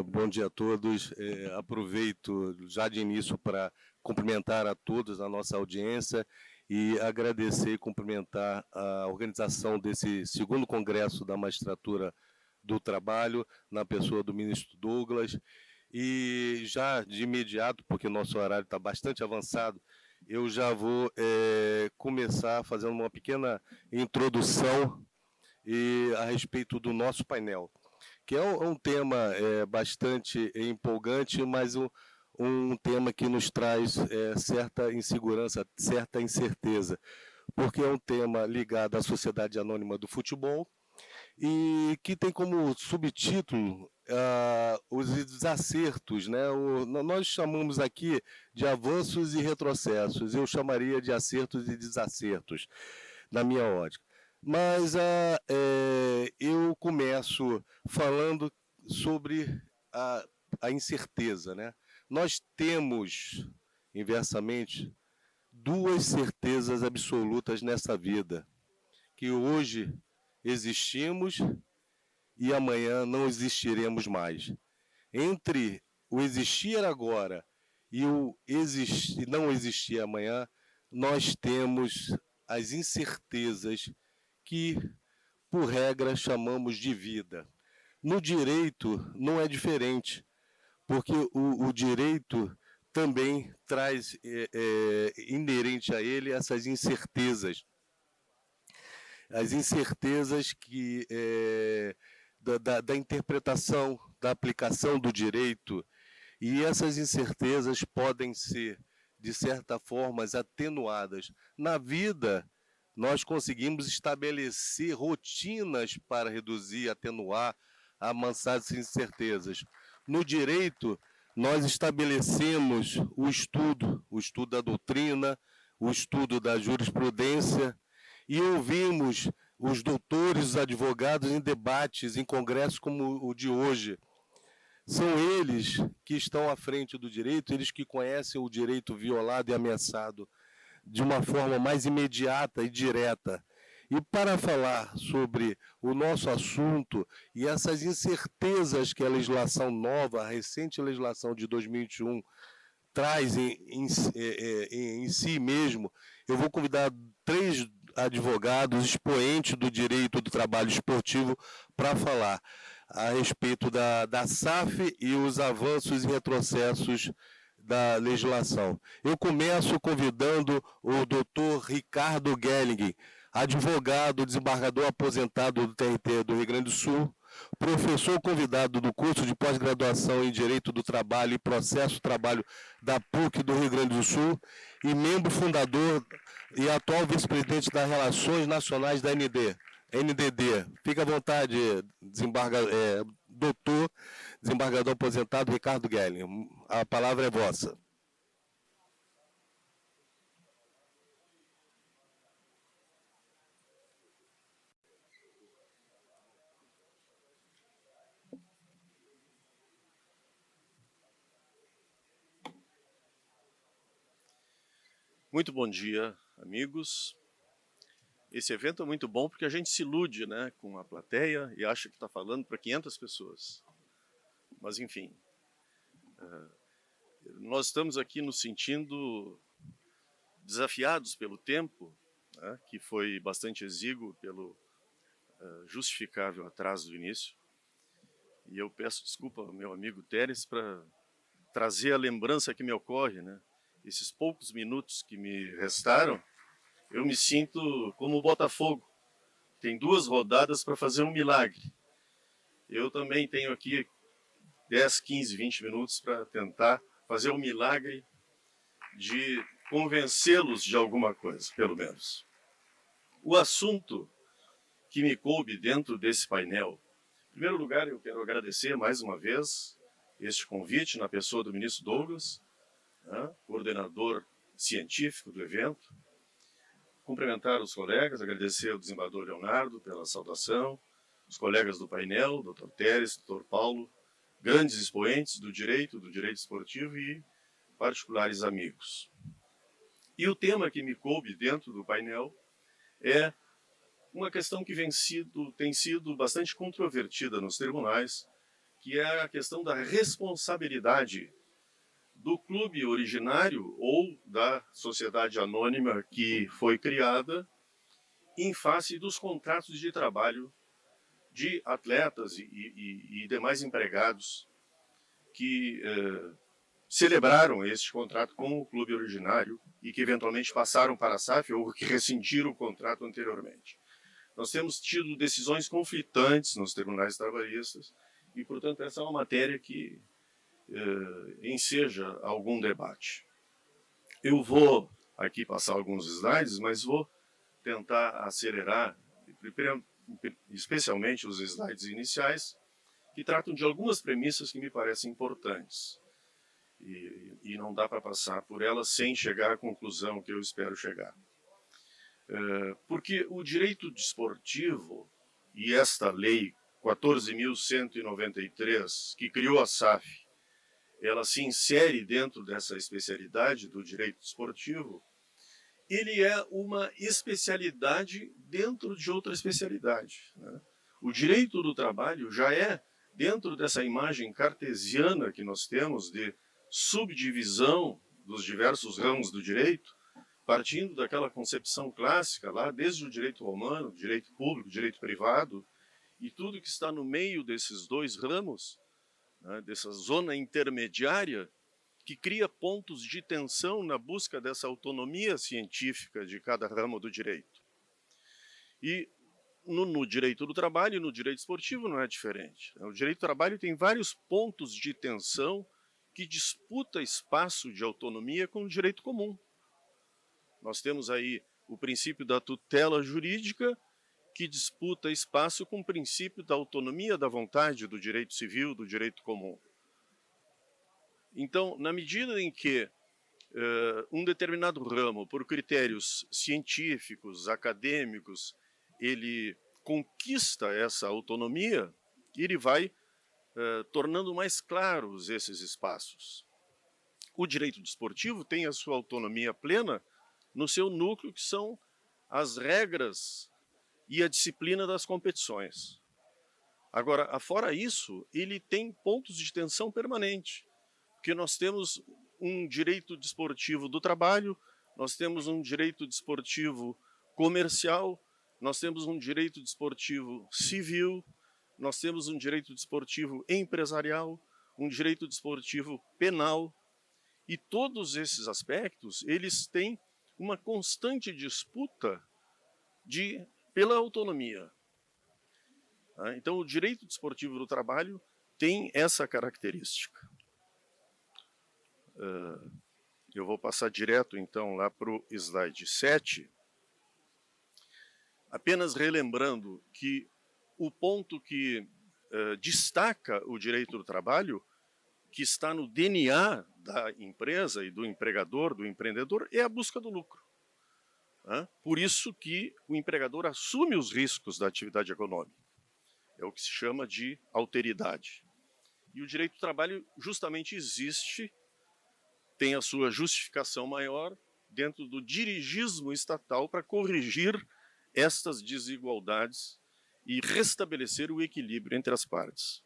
Bom dia a todos. Aproveito já de início para cumprimentar a todos, a nossa audiência, e agradecer e cumprimentar a organização desse segundo Congresso da Magistratura do Trabalho, na pessoa do ministro Douglas. E já de imediato, porque nosso horário está bastante avançado, eu já vou começar fazendo uma pequena introdução a respeito do nosso painel, que é um tema bastante empolgante, mas um tema que nos traz certa insegurança, certa incerteza, porque é um tema ligado à Sociedade Anônima do Futebol e que tem como subtítulo os desacertos, né? Nós chamamos aqui de avanços e retrocessos, eu chamaria de acertos e desacertos, na minha ótica. Mas eu começo falando sobre a incerteza, né? Nós temos, inversamente, duas certezas absolutas nessa vida, que hoje existimos e amanhã não existiremos mais. Entre o existir agora e o não existir amanhã, nós temos as incertezas que, por regra, chamamos de vida. No direito não é diferente, porque o direito também traz inerente a ele essas incertezas. As incertezas da interpretação, da aplicação do direito, e essas incertezas podem ser, de certa forma, atenuadas. Na vida, nós conseguimos estabelecer rotinas para reduzir, atenuar, amansar essas incertezas. No direito, nós estabelecemos o estudo da doutrina, o estudo da jurisprudência, e ouvimos os doutores, os advogados em debates, em congressos como o de hoje. São eles que estão à frente do direito, eles que conhecem o direito violado e ameaçado de uma forma mais imediata e direta. E para falar sobre o nosso assunto e essas incertezas que a legislação nova, a recente legislação de 2021, traz em si mesmo, eu vou convidar três advogados expoentes do direito do trabalho esportivo para falar a respeito da SAF e os avanços e retrocessos da legislação. Eu começo convidando o doutor Ricardo Gelling, advogado, desembargador aposentado do TRT do Rio Grande do Sul, professor convidado do curso de pós-graduação em Direito do Trabalho e Processo do Trabalho da PUC do Rio Grande do Sul e membro fundador e atual vice-presidente das Relações Nacionais da NDD. Fique à vontade, doutor desembargador aposentado Ricardo Gelling. A palavra é vossa. Muito bom dia, amigos. Esse evento é muito bom porque a gente se ilude, né, com a plateia e acha que está falando para 500 pessoas. Mas, enfim, nós estamos aqui nos sentindo desafiados pelo tempo, né, que foi bastante exíguo pelo justificável atraso do início. E eu peço desculpa ao meu amigo Teres para trazer a lembrança que me ocorre, né? Esses poucos minutos que me restaram, eu me sinto como o Botafogo. Tem 2 rodadas para fazer um milagre. Eu também tenho aqui 10, 15, 20 minutos para tentar fazer um milagre de convencê-los de alguma coisa, pelo menos. O assunto que me coube dentro desse painel, em primeiro lugar, eu quero agradecer mais uma vez este convite na pessoa do ministro Douglas, coordenador científico do evento, cumprimentar os colegas, agradecer ao desembargador Leonardo pela saudação, os colegas do painel, Dr. Teres, Dr. Paulo, grandes expoentes do direito esportivo e particulares amigos. E o tema que me coube dentro do painel é uma questão que tem sido bastante controvertida nos tribunais, que é a questão da responsabilidade do clube originário ou da sociedade anônima que foi criada em face dos contratos de trabalho de atletas e demais empregados que celebraram este contrato com o clube originário e que eventualmente passaram para a SAF ou que rescindiram o contrato anteriormente. Nós temos tido decisões conflitantes nos tribunais trabalhistas e, portanto, essa é uma matéria que enseja algum debate. Eu vou aqui passar alguns slides, mas vou tentar acelerar, especialmente os slides iniciais, que tratam de algumas premissas que me parecem importantes. E não dá para passar por elas sem chegar à conclusão que eu espero chegar. Porque o direito desportivo e esta lei 14.193, que criou a SAF, ela se insere dentro dessa especialidade do direito desportivo, ele é uma especialidade dentro de outra especialidade, né? O direito do trabalho já é, dentro dessa imagem cartesiana que nós temos de subdivisão dos diversos ramos do direito, partindo daquela concepção clássica, lá desde o direito romano, direito público, direito privado, e tudo que está no meio desses dois ramos, né, dessa zona intermediária, que cria pontos de tensão na busca dessa autonomia científica de cada ramo do direito. E no direito do trabalho e no direito esportivo não é diferente. O direito do trabalho tem vários pontos de tensão que disputa espaço de autonomia com o direito comum. Nós temos aí o princípio da tutela jurídica, que disputa espaço com o princípio da autonomia da vontade do direito civil, do direito comum. Então, na medida em que um determinado ramo, por critérios científicos, acadêmicos, ele conquista essa autonomia, ele vai tornando mais claros esses espaços. O direito desportivo tem a sua autonomia plena no seu núcleo, que são as regras e a disciplina das competições. Agora, afora isso, ele tem pontos de tensão permanente, porque nós temos um direito desportivo do trabalho, nós temos um direito desportivo comercial, nós temos um direito desportivo civil, nós temos um direito desportivo empresarial, um direito desportivo penal, e todos esses aspectos, eles têm uma constante disputa pela autonomia. Então, o direito desportivo do trabalho tem essa característica. Eu vou passar direto, então, lá para o slide 7, apenas relembrando que o ponto que destaca o direito do trabalho, que está no DNA da empresa e do empregador, do empreendedor, é a busca do lucro. Por isso que o empregador assume os riscos da atividade econômica. É o que se chama de alteridade. E o direito do trabalho justamente existe, tem a sua justificação maior dentro do dirigismo estatal para corrigir estas desigualdades e restabelecer o equilíbrio entre as partes.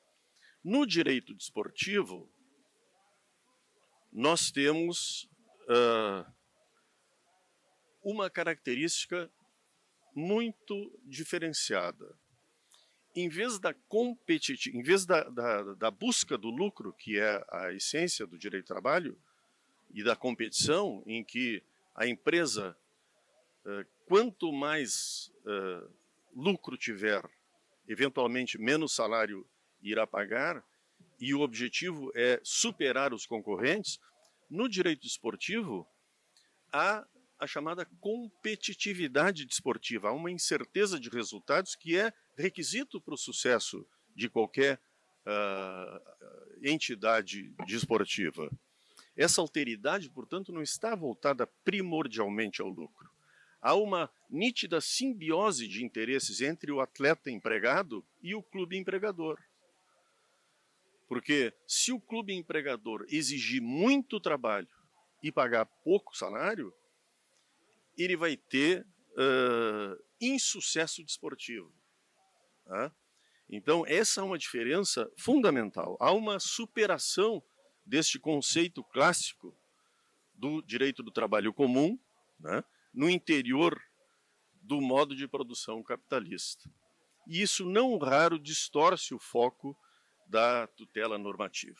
No direito desportivo, nós temos uma característica muito diferenciada. Em vez da busca do lucro, que é a essência do direito do trabalho, e da competição, em que a empresa, quanto mais lucro tiver, eventualmente menos salário irá pagar, e o objetivo é superar os concorrentes, no direito esportivo há a chamada competitividade desportiva, há uma incerteza de resultados que é requisito para o sucesso de qualquer entidade desportiva. Essa alteridade, portanto, não está voltada primordialmente ao lucro. Há uma nítida simbiose de interesses entre o atleta empregado e o clube empregador. Porque se o clube empregador exigir muito trabalho e pagar pouco salário, ele vai ter insucesso desportivo. Então, essa é uma diferença fundamental. Há uma superação deste conceito clássico do direito do trabalho comum, né, no interior do modo de produção capitalista. E isso, não raro, distorce o foco da tutela normativa.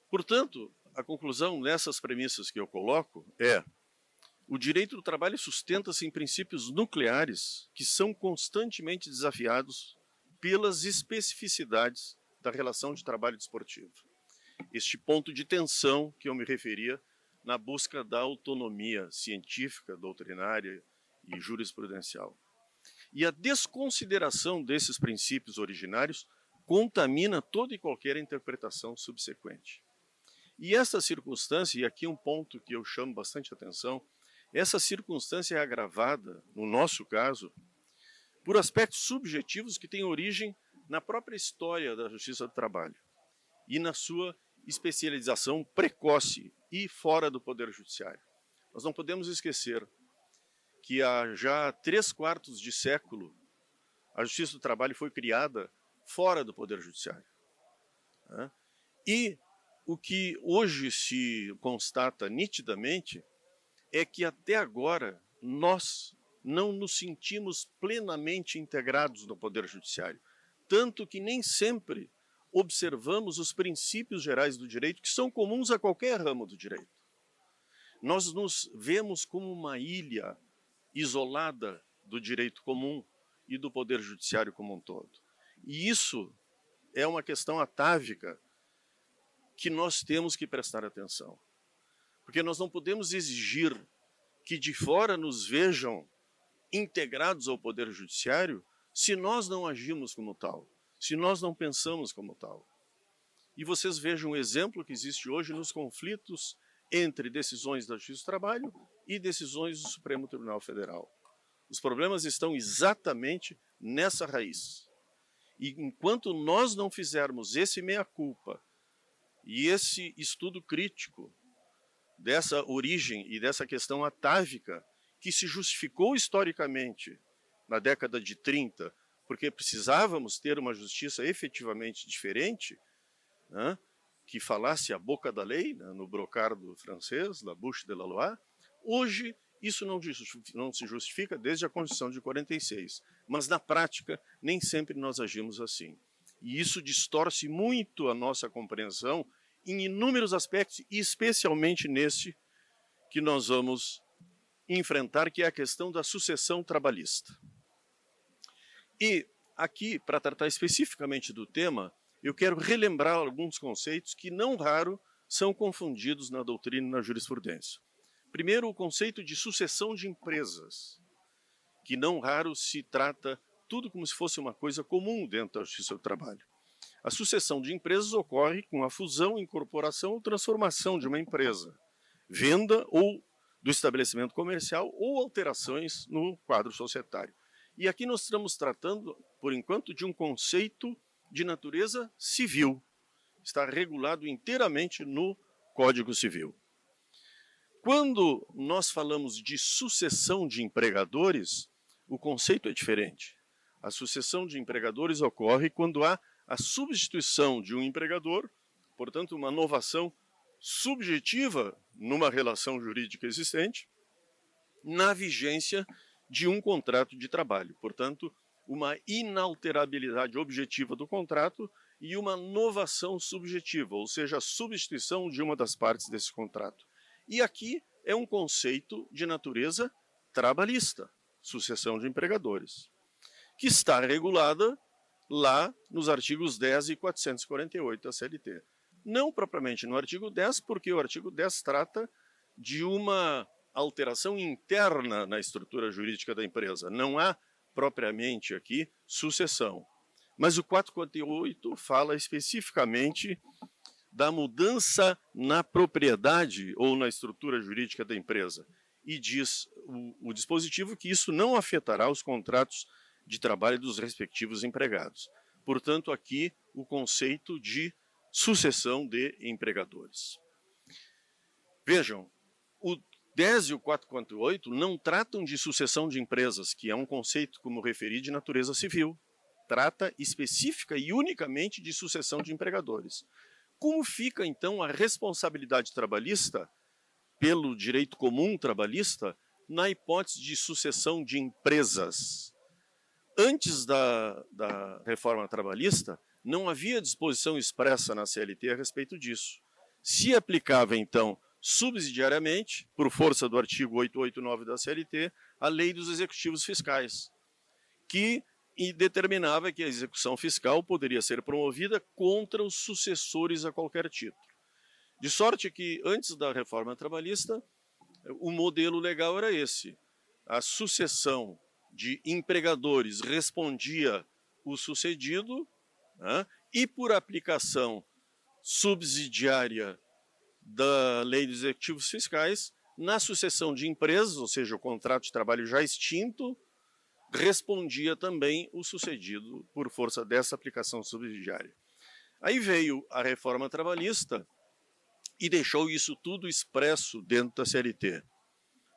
Portanto, a conclusão nessas premissas que eu coloco é: o direito do trabalho sustenta-se em princípios nucleares que são constantemente desafiados pelas especificidades da relação de trabalho desportivo. Este ponto de tensão que eu me referia na busca da autonomia científica, doutrinária e jurisprudencial. E a desconsideração desses princípios originários contamina toda e qualquer interpretação subsequente. E essa circunstância, e aqui um ponto que eu chamo bastante atenção, essa circunstância é agravada, no nosso caso, por aspectos subjetivos que têm origem na própria história da justiça do trabalho e na sua especialização precoce e fora do Poder Judiciário. Nós não podemos esquecer que há já 3/4 de século a justiça do trabalho foi criada fora do Poder Judiciário. Né? E o que hoje se constata nitidamente é que até agora nós não nos sentimos plenamente integrados no Poder Judiciário, tanto que nem sempre observamos os princípios gerais do direito que são comuns a qualquer ramo do direito. Nós nos vemos como uma ilha isolada do direito comum e do Poder Judiciário como um todo. E isso é uma questão atávica que nós temos que prestar atenção. Porque nós não podemos exigir que de fora nos vejam integrados ao Poder Judiciário se nós não agimos como tal, se nós não pensamos como tal. E vocês vejam o exemplo que existe hoje nos conflitos entre decisões da Justiça do Trabalho e decisões do Supremo Tribunal Federal. Os problemas estão exatamente nessa raiz. E enquanto nós não fizermos esse meia-culpa e esse estudo crítico dessa origem e dessa questão atávica que se justificou historicamente na década de 30, porque precisávamos ter uma justiça efetivamente diferente, né, que falasse a boca da lei, né, no brocardo francês, la bouche de la loi. Hoje, isso não se justifica desde a Constituição de 46, mas na prática nem sempre nós agimos assim. E isso distorce muito a nossa compreensão em inúmeros aspectos, e especialmente nesse que nós vamos enfrentar, que é a questão da sucessão trabalhista. E aqui, para tratar especificamente do tema, eu quero relembrar alguns conceitos que, não raro, são confundidos na doutrina e na jurisprudência. Primeiro, o conceito de sucessão de empresas, que não raro se trata tudo como se fosse uma coisa comum dentro da justiça do trabalho. A sucessão de empresas ocorre com a fusão, incorporação ou transformação de uma empresa, venda ou do estabelecimento comercial ou alterações no quadro societário. E aqui nós estamos tratando, por enquanto, de um conceito de natureza civil. Está regulado inteiramente no Código Civil. Quando nós falamos de sucessão de empregadores, o conceito é diferente. A sucessão de empregadores ocorre quando há a substituição de um empregador, portanto, uma novação subjetiva numa relação jurídica existente, na vigência de um contrato de trabalho. Portanto, uma inalterabilidade objetiva do contrato e uma novação subjetiva, ou seja, a substituição de uma das partes desse contrato. E aqui é um conceito de natureza trabalhista, sucessão de empregadores, que está regulada lá nos artigos 10 e 448 da CLT. Não propriamente no artigo 10, porque o artigo 10 trata de uma alteração interna na estrutura jurídica da empresa. Não há propriamente aqui sucessão. Mas o 448 fala especificamente da mudança na propriedade ou na estrutura jurídica da empresa. E diz o dispositivo que isso não afetará os contratos de trabalho dos respectivos empregados. Portanto, aqui o conceito de sucessão de empregadores. Vejam, 10 e o 448 não tratam de sucessão de empresas, que é um conceito, como referi, de natureza civil. Trata específica e unicamente de sucessão de empregadores. Como fica, então, a responsabilidade trabalhista pelo direito comum trabalhista na hipótese de sucessão de empresas? Antes da reforma trabalhista, não havia disposição expressa na CLT a respeito disso. Se aplicava, então, subsidiariamente, por força do artigo 889 da CLT, a Lei dos Executivos Fiscais, que determinava que a execução fiscal poderia ser promovida contra os sucessores a qualquer título. De sorte que, antes da reforma trabalhista, o modelo legal era esse. A sucessão de empregadores respondia o sucedido, né, e por aplicação subsidiária da Lei dos Executivos Fiscais, na sucessão de empresas, ou seja, o contrato de trabalho já extinto, respondia também o sucedido por força dessa aplicação subsidiária. Aí veio a reforma trabalhista e deixou isso tudo expresso dentro da CLT,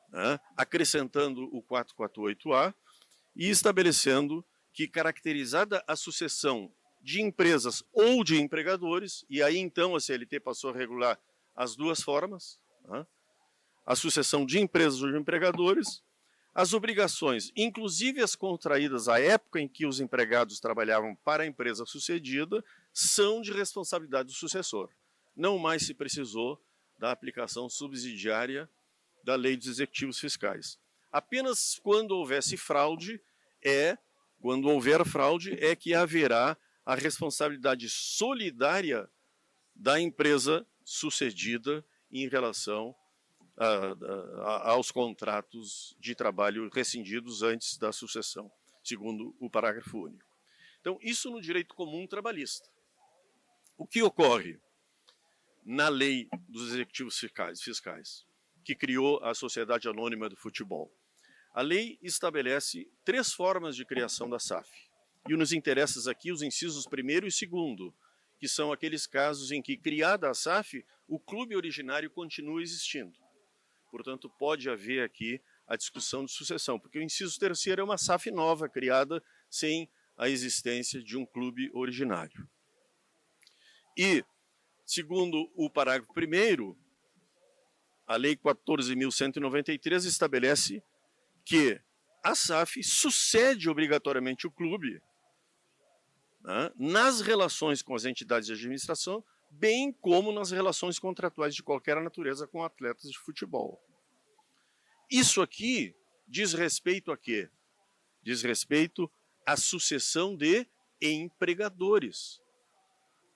né, acrescentando o 448A e estabelecendo que, caracterizada a sucessão de empresas ou de empregadores, e aí então a CLT passou a regular as duas formas, né, a sucessão de empresas ou de empregadores, as obrigações, inclusive as contraídas à época em que os empregados trabalhavam para a empresa sucedida, são de responsabilidade do sucessor. Não mais se precisou da aplicação subsidiária da Lei dos Executivos Fiscais. Apenas quando houver fraude, é que haverá a responsabilidade solidária da empresa sucedida em relação aos contratos de trabalho rescindidos antes da sucessão, segundo o parágrafo único. Então, isso no direito comum trabalhista. O que ocorre na Lei dos Executivos Fiscais, que criou a Sociedade Anônima do Futebol? A lei estabelece 3 formas de criação da SAF. E nos interessa aqui os incisos 1º e 2º, que são aqueles casos em que, criada a SAF, o clube originário continua existindo. Portanto, pode haver aqui a discussão de sucessão, porque o inciso 3º é uma SAF nova, criada sem a existência de um clube originário. E, segundo o parágrafo 1º, a Lei 14.193 estabelece que a SAF sucede obrigatoriamente o clube, né, nas relações com as entidades de administração, bem como nas relações contratuais de qualquer natureza com atletas de futebol. Isso aqui diz respeito a quê? Diz respeito à sucessão de empregadores.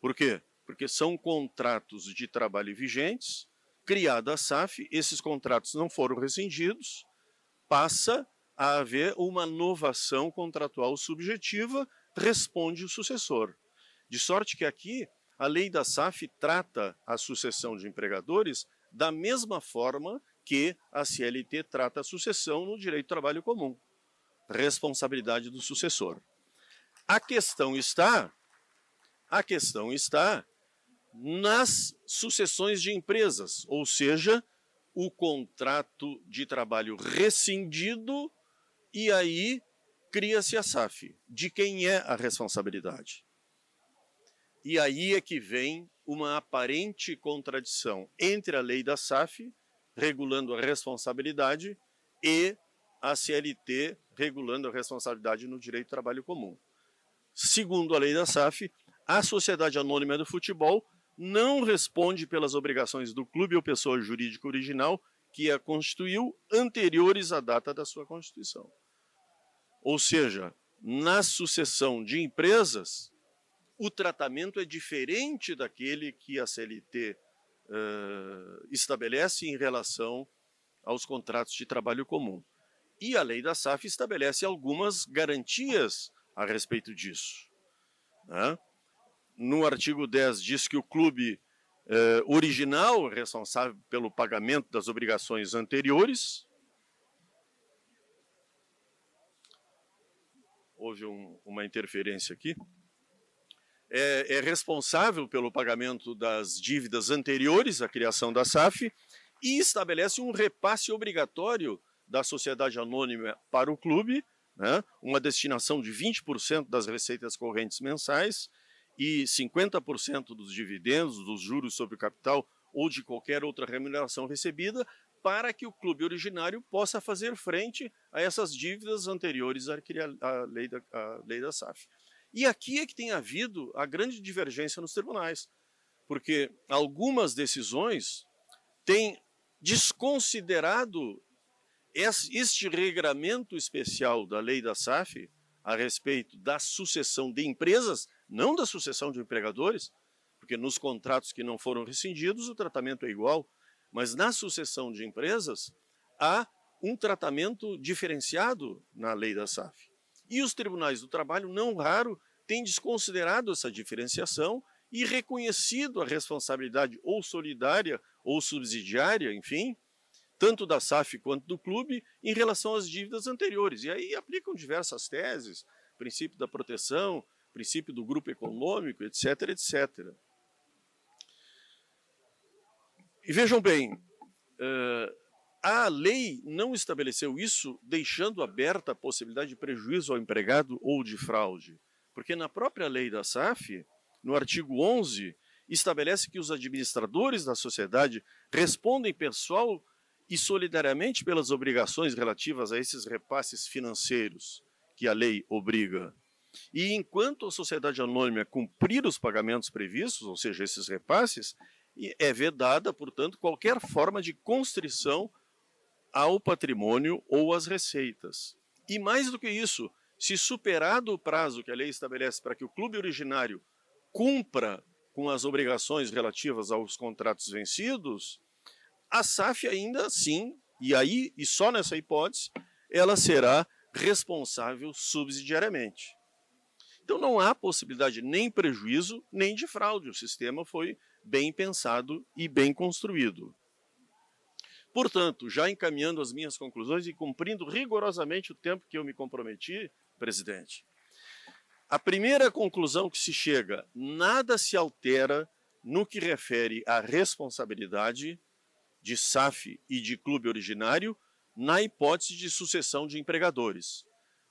Por quê? Porque são contratos de trabalho vigentes, criada a SAF, esses contratos não foram rescindidos, passa a haver uma novação contratual subjetiva, responde o sucessor. De sorte que aqui a lei da SAF trata a sucessão de empregadores da mesma forma que a CLT trata a sucessão no direito do trabalho comum. Responsabilidade do sucessor. A questão está nas sucessões de empresas, ou seja, o contrato de trabalho rescindido, e aí cria-se a SAF. De quem é a responsabilidade? E aí é que vem uma aparente contradição entre a lei da SAF, regulando a responsabilidade, e a CLT, regulando a responsabilidade no direito do trabalho comum. Segundo a lei da SAF, a Sociedade Anônima do Futebol não responde pelas obrigações do clube ou pessoa jurídica original que a constituiu anteriores à data da sua constituição. Ou seja, na sucessão de empresas, o tratamento é diferente daquele que a CLT estabelece em relação aos contratos de trabalho comum. E a lei da SAF estabelece algumas garantias a respeito disso, né? No artigo 10 diz que o clube original é responsável pelo pagamento das obrigações anteriores. Houve uma interferência aqui. É responsável pelo pagamento das dívidas anteriores à criação da SAF e estabelece um repasse obrigatório da sociedade anônima para o clube, né, uma destinação de 20% das receitas correntes mensais e 50% dos dividendos, dos juros sobre o capital ou de qualquer outra remuneração recebida, para que o clube originário possa fazer frente a essas dívidas anteriores à lei da SAF. E aqui é que tem havido a grande divergência nos tribunais, porque algumas decisões têm desconsiderado este regramento especial da lei da SAF a respeito da sucessão de empresas, não da sucessão de empregadores, porque nos contratos que não foram rescindidos o tratamento é igual, mas na sucessão de empresas há um tratamento diferenciado na lei da SAF. E os tribunais do trabalho, não raro, têm desconsiderado essa diferenciação e reconhecido a responsabilidade ou solidária ou subsidiária, enfim, tanto da SAF quanto do clube, em relação às dívidas anteriores. E aí aplicam diversas teses, princípio da proteção, princípio do grupo econômico, etc, etc. E vejam bem, a lei não estabeleceu isso deixando aberta a possibilidade de prejuízo ao empregado ou de fraude, porque na própria lei da SAF, no artigo 11, estabelece que os administradores da sociedade respondem pessoal e solidariamente pelas obrigações relativas a esses repasses financeiros que a lei obriga. E enquanto a sociedade anônima cumprir os pagamentos previstos, ou seja, esses repasses, é vedada, portanto, qualquer forma de constrição ao patrimônio ou às receitas. E mais do que isso, se superado o prazo que a lei estabelece para que o clube originário cumpra com as obrigações relativas aos contratos vencidos, a SAF ainda assim, e só nessa hipótese, ela será responsável subsidiariamente. Então não há possibilidade nem prejuízo, nem de fraude. O sistema foi bem pensado e bem construído. Portanto, já encaminhando as minhas conclusões e cumprindo rigorosamente o tempo que eu me comprometi, presidente, a primeira conclusão que se chega, nada se altera no que refere à responsabilidade de SAF e de clube originário na hipótese de sucessão de empregadores.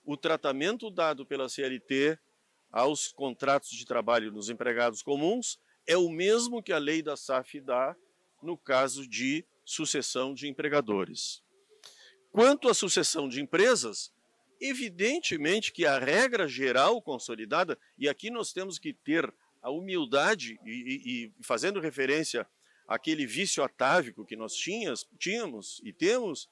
O tratamento dado pela CLT aos contratos de trabalho nos empregados comuns é o mesmo que a lei da SAF dá no caso de sucessão de empregadores. Quanto à sucessão de empresas, evidentemente que a regra geral consolidada, e aqui nós temos que ter a humildade, e fazendo referência àquele vício atávico que nós tínhamos e temos,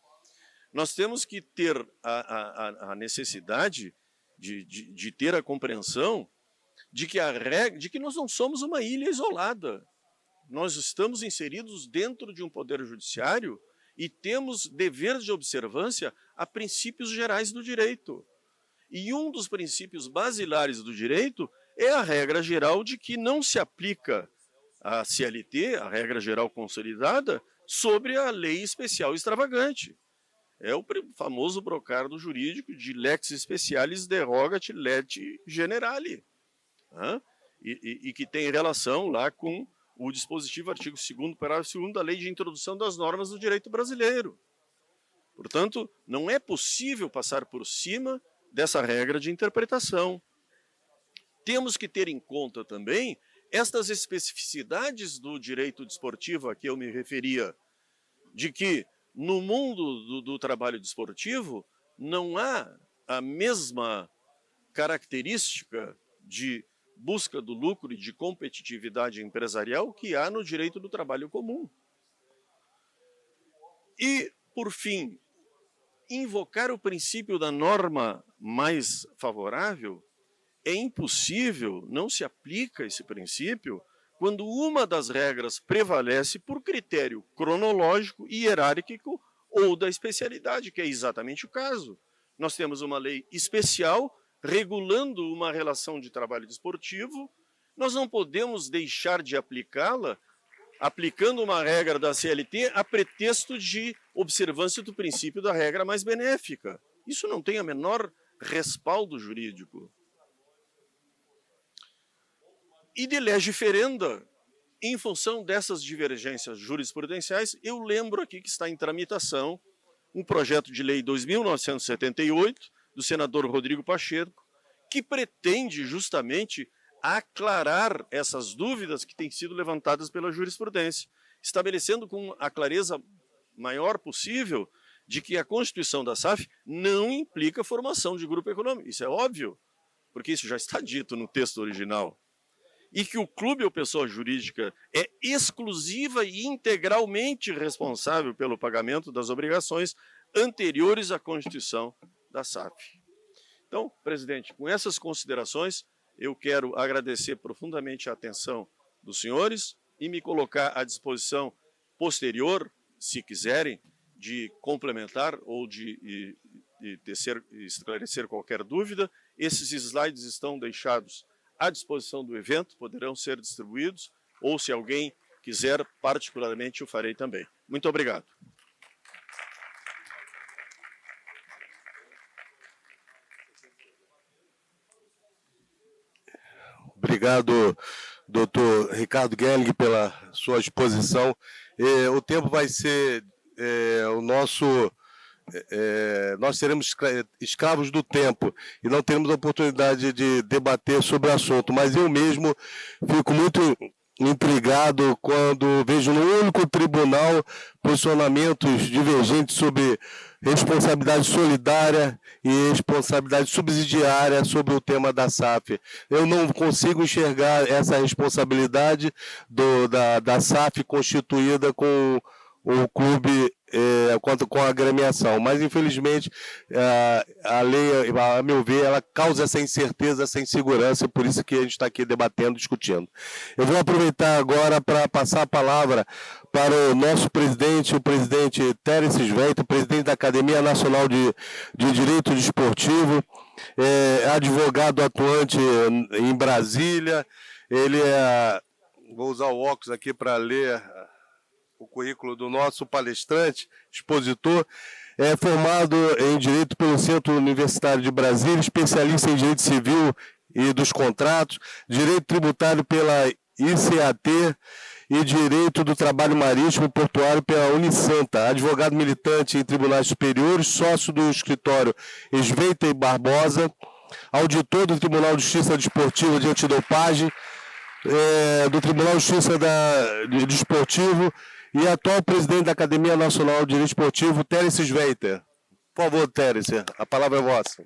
nós temos que ter a necessidade de ter a compreensão de que nós não somos uma ilha isolada. Nós estamos inseridos dentro de um poder judiciário e temos dever de observância a princípios gerais do direito. E um dos princípios basilares do direito é a regra geral de que não se aplica a CLT, a regra geral consolidada, sobre a lei especial extravagante. É o famoso brocardo jurídico de lex specialis derogat lege generali, né? E que tem relação lá com o dispositivo artigo 2º, parágrafo 2º da Lei de Introdução das Normas do Direito Brasileiro. Portanto, não é possível passar por cima dessa regra de interpretação. Temos que ter em conta também estas especificidades do direito desportivo a que eu me referia, de que no mundo do trabalho desportivo não há a mesma característica de busca do lucro e de competitividade empresarial que há no direito do trabalho comum. E, por fim, invocar o princípio da norma mais favorável é impossível, não se aplica esse princípio quando uma das regras prevalece por critério cronológico e hierárquico ou da especialidade, que é exatamente o caso. Nós temos uma lei especial regulando uma relação de trabalho desportivo, nós não podemos deixar de aplicá-la aplicando uma regra da CLT a pretexto de observância do princípio da regra mais benéfica. Isso não tem a menor respaldo jurídico. E de lege ferenda, em função dessas divergências jurisprudenciais, eu lembro aqui que está em tramitação um projeto de lei 2.978, do senador Rodrigo Pacheco, que pretende justamente aclarar essas dúvidas que têm sido levantadas pela jurisprudência, estabelecendo com a clareza maior possível de que a constituição da SAF não implica a formação de grupo econômico. Isso é óbvio, porque isso já está dito no texto original. E que o clube ou pessoa jurídica é exclusiva e integralmente responsável pelo pagamento das obrigações anteriores à constituição da SAF. Então, presidente, com essas considerações, eu quero agradecer profundamente a atenção dos senhores e me colocar à disposição posterior, se quiserem, de complementar ou de esclarecer qualquer dúvida. Esses slides estão deixados à disposição do evento, poderão ser distribuídos, ou se alguém quiser, particularmente, eu farei também. Muito obrigado. Obrigado, doutor Ricardo Gelling, pela sua exposição. O tempo vai ser o nosso... nós seremos escravos do tempo e não teremos a oportunidade de debater sobre o assunto, mas eu mesmo fico muito intrigado quando vejo no único tribunal posicionamentos divergentes sobre responsabilidade solidária e responsabilidade subsidiária sobre o tema da SAF. Eu não consigo enxergar essa responsabilidade da SAF constituída com o clube com a agremiação, mas infelizmente a lei, a meu ver, ela causa essa incerteza, essa insegurança, e por isso que a gente está aqui debatendo, discutindo. Eu vou aproveitar agora para passar a palavra para o nosso presidente, o presidente Tércio Sveita, presidente da Academia Nacional de Direito Desportivo, advogado atuante em Brasília. Ele vou usar o óculos aqui para ler o currículo do nosso palestrante, expositor, é formado em Direito pelo Centro Universitário de Brasília, especialista em Direito Civil e dos Contratos, Direito Tributário pela ICAT e Direito do Trabalho Marítimo e Portuário pela Unisanta, advogado militante em tribunais superiores, sócio do escritório Sveita e Barbosa, auditor do Tribunal de Justiça Desportiva de Antidopagem, do Tribunal de Justiça Desportivo, e atual presidente da Academia Nacional de Direito Esportivo, Tércio Sveita. Por favor, Tércio, a palavra é vossa.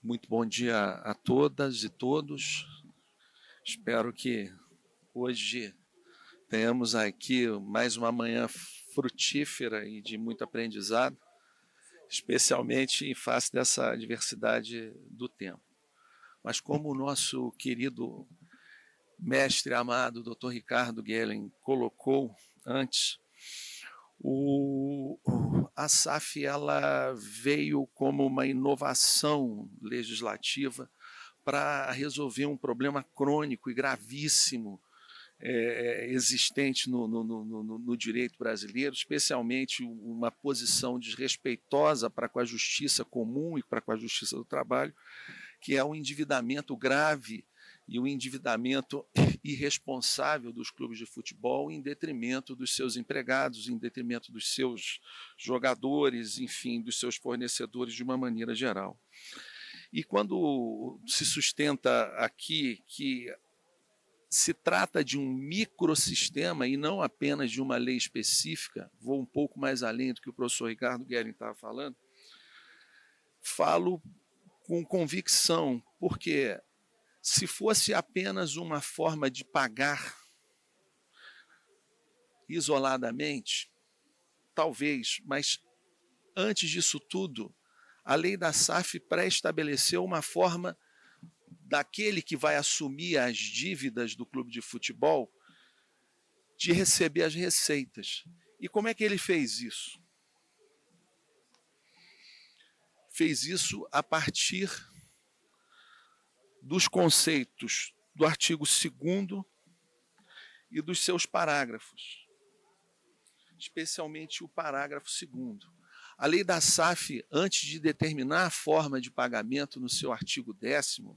Muito bom dia a todas e todos. Espero que hoje tenhamos aqui mais uma manhã frutífera e de muito aprendizado, especialmente em face dessa diversidade do tempo. Mas como o nosso querido mestre amado, Dr. Ricardo Gelling, colocou antes, a SAF ela veio como uma inovação legislativa para resolver um problema crônico e gravíssimo existente no direito brasileiro, especialmente uma posição desrespeitosa para com a justiça comum e para com a justiça do trabalho, que é o endividamento grave e o endividamento irresponsável dos clubes de futebol em detrimento dos seus empregados, em detrimento dos seus jogadores, enfim, dos seus fornecedores de uma maneira geral. E quando se sustenta aqui que se trata de um microsistema e não apenas de uma lei específica, vou um pouco mais além do que o professor Ricardo Gelling estava falando, falo com convicção, porque se fosse apenas uma forma de pagar isoladamente, talvez, mas antes disso tudo, a lei da SAF pré-estabeleceu uma forma daquele que vai assumir as dívidas do clube de futebol de receber as receitas. E como é que ele fez isso? Fez isso a partir dos conceitos do artigo 2º e dos seus parágrafos, especialmente o parágrafo 2º. A lei da SAF, antes de determinar a forma de pagamento no seu artigo 10º,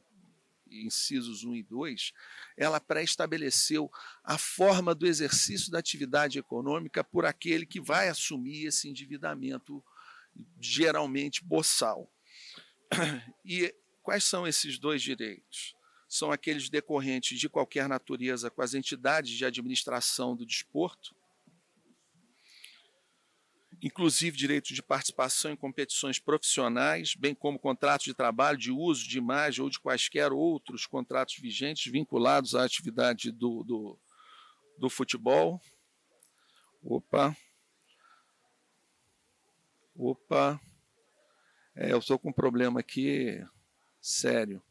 incisos 1 e 2, ela pré-estabeleceu a forma do exercício da atividade econômica por aquele que vai assumir esse endividamento, geralmente boçal. E quais são esses dois direitos? São aqueles decorrentes de qualquer natureza com as entidades de administração do desporto, inclusive direitos de participação em competições profissionais, bem como contratos de trabalho, de uso de imagem ou de quaisquer outros contratos vigentes vinculados à atividade do futebol. Opa, eu estou com um problema aqui sério.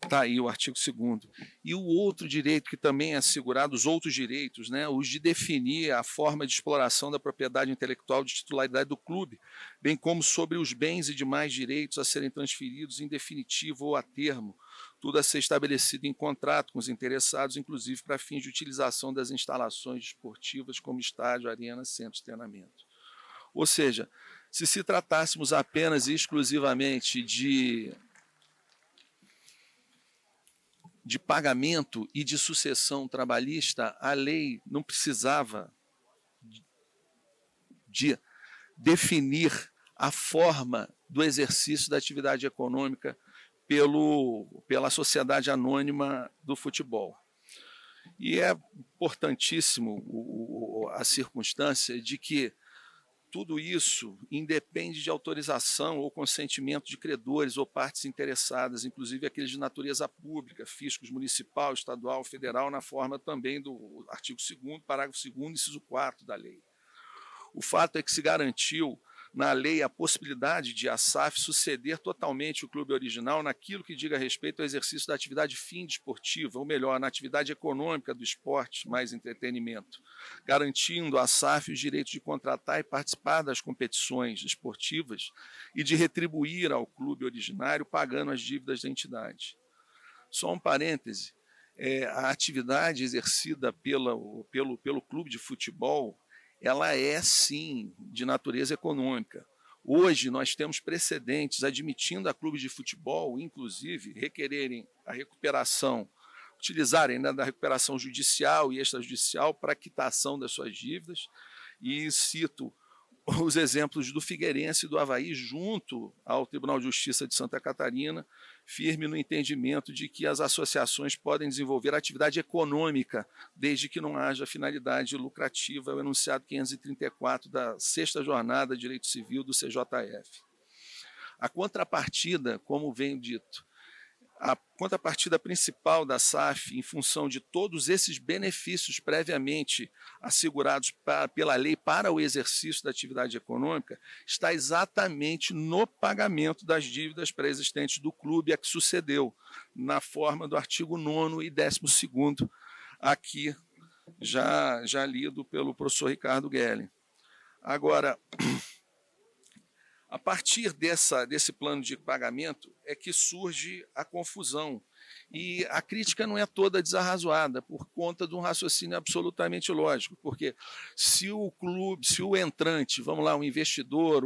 Está aí o artigo 2º. E o outro direito que também é assegurado, os outros direitos, né, os de definir a forma de exploração da propriedade intelectual de titularidade do clube, bem como sobre os bens e demais direitos a serem transferidos em definitivo ou a termo, tudo a ser estabelecido em contrato com os interessados, inclusive para fins de utilização das instalações esportivas como estádio, arena, centro de treinamento. Ou seja, se tratássemos apenas e exclusivamente de pagamento e de sucessão trabalhista, a lei não precisava de definir a forma do exercício da atividade econômica pela sociedade anônima do futebol. E é importantíssimo a circunstância de que tudo isso independe de autorização ou consentimento de credores ou partes interessadas, inclusive aqueles de natureza pública, fiscos municipal, estadual, federal, na forma também do artigo 2º, parágrafo 2º, inciso 4 da lei. O fato é que se garantiu na lei a possibilidade de a SAF suceder totalmente o clube original naquilo que diga respeito ao exercício da atividade fim desportiva, ou melhor, na atividade econômica do esporte, mais entretenimento, garantindo à SAF os direitos de contratar e participar das competições esportivas e de retribuir ao clube originário pagando as dívidas da entidade. Só um parêntese, a atividade exercida pelo clube de futebol, ela é, sim, de natureza econômica. Hoje, nós temos precedentes admitindo a clubes de futebol, inclusive, requererem a recuperação, utilizarem da recuperação judicial e extrajudicial para a quitação das suas dívidas. E cito os exemplos do Figueirense e do Avaí junto ao Tribunal de Justiça de Santa Catarina, firme no entendimento de que as associações podem desenvolver atividade econômica desde que não haja finalidade lucrativa, é o enunciado 534 da 6ª Jornada de Direito Civil do CJF. A contrapartida, como venho dito, a contrapartida principal da SAF, em função de todos esses benefícios previamente assegurados pela lei para o exercício da atividade econômica, está exatamente no pagamento das dívidas pré-existentes do clube a que sucedeu, na forma do artigo 9º e 12º, aqui já lido pelo professor Ricardo Guelli. Agora, a partir desse plano de pagamento é que surge a confusão. E a crítica não é toda desarrazoada, por conta de um raciocínio absolutamente lógico. Porque se o clube, se o entrante, vamos lá, o investidor,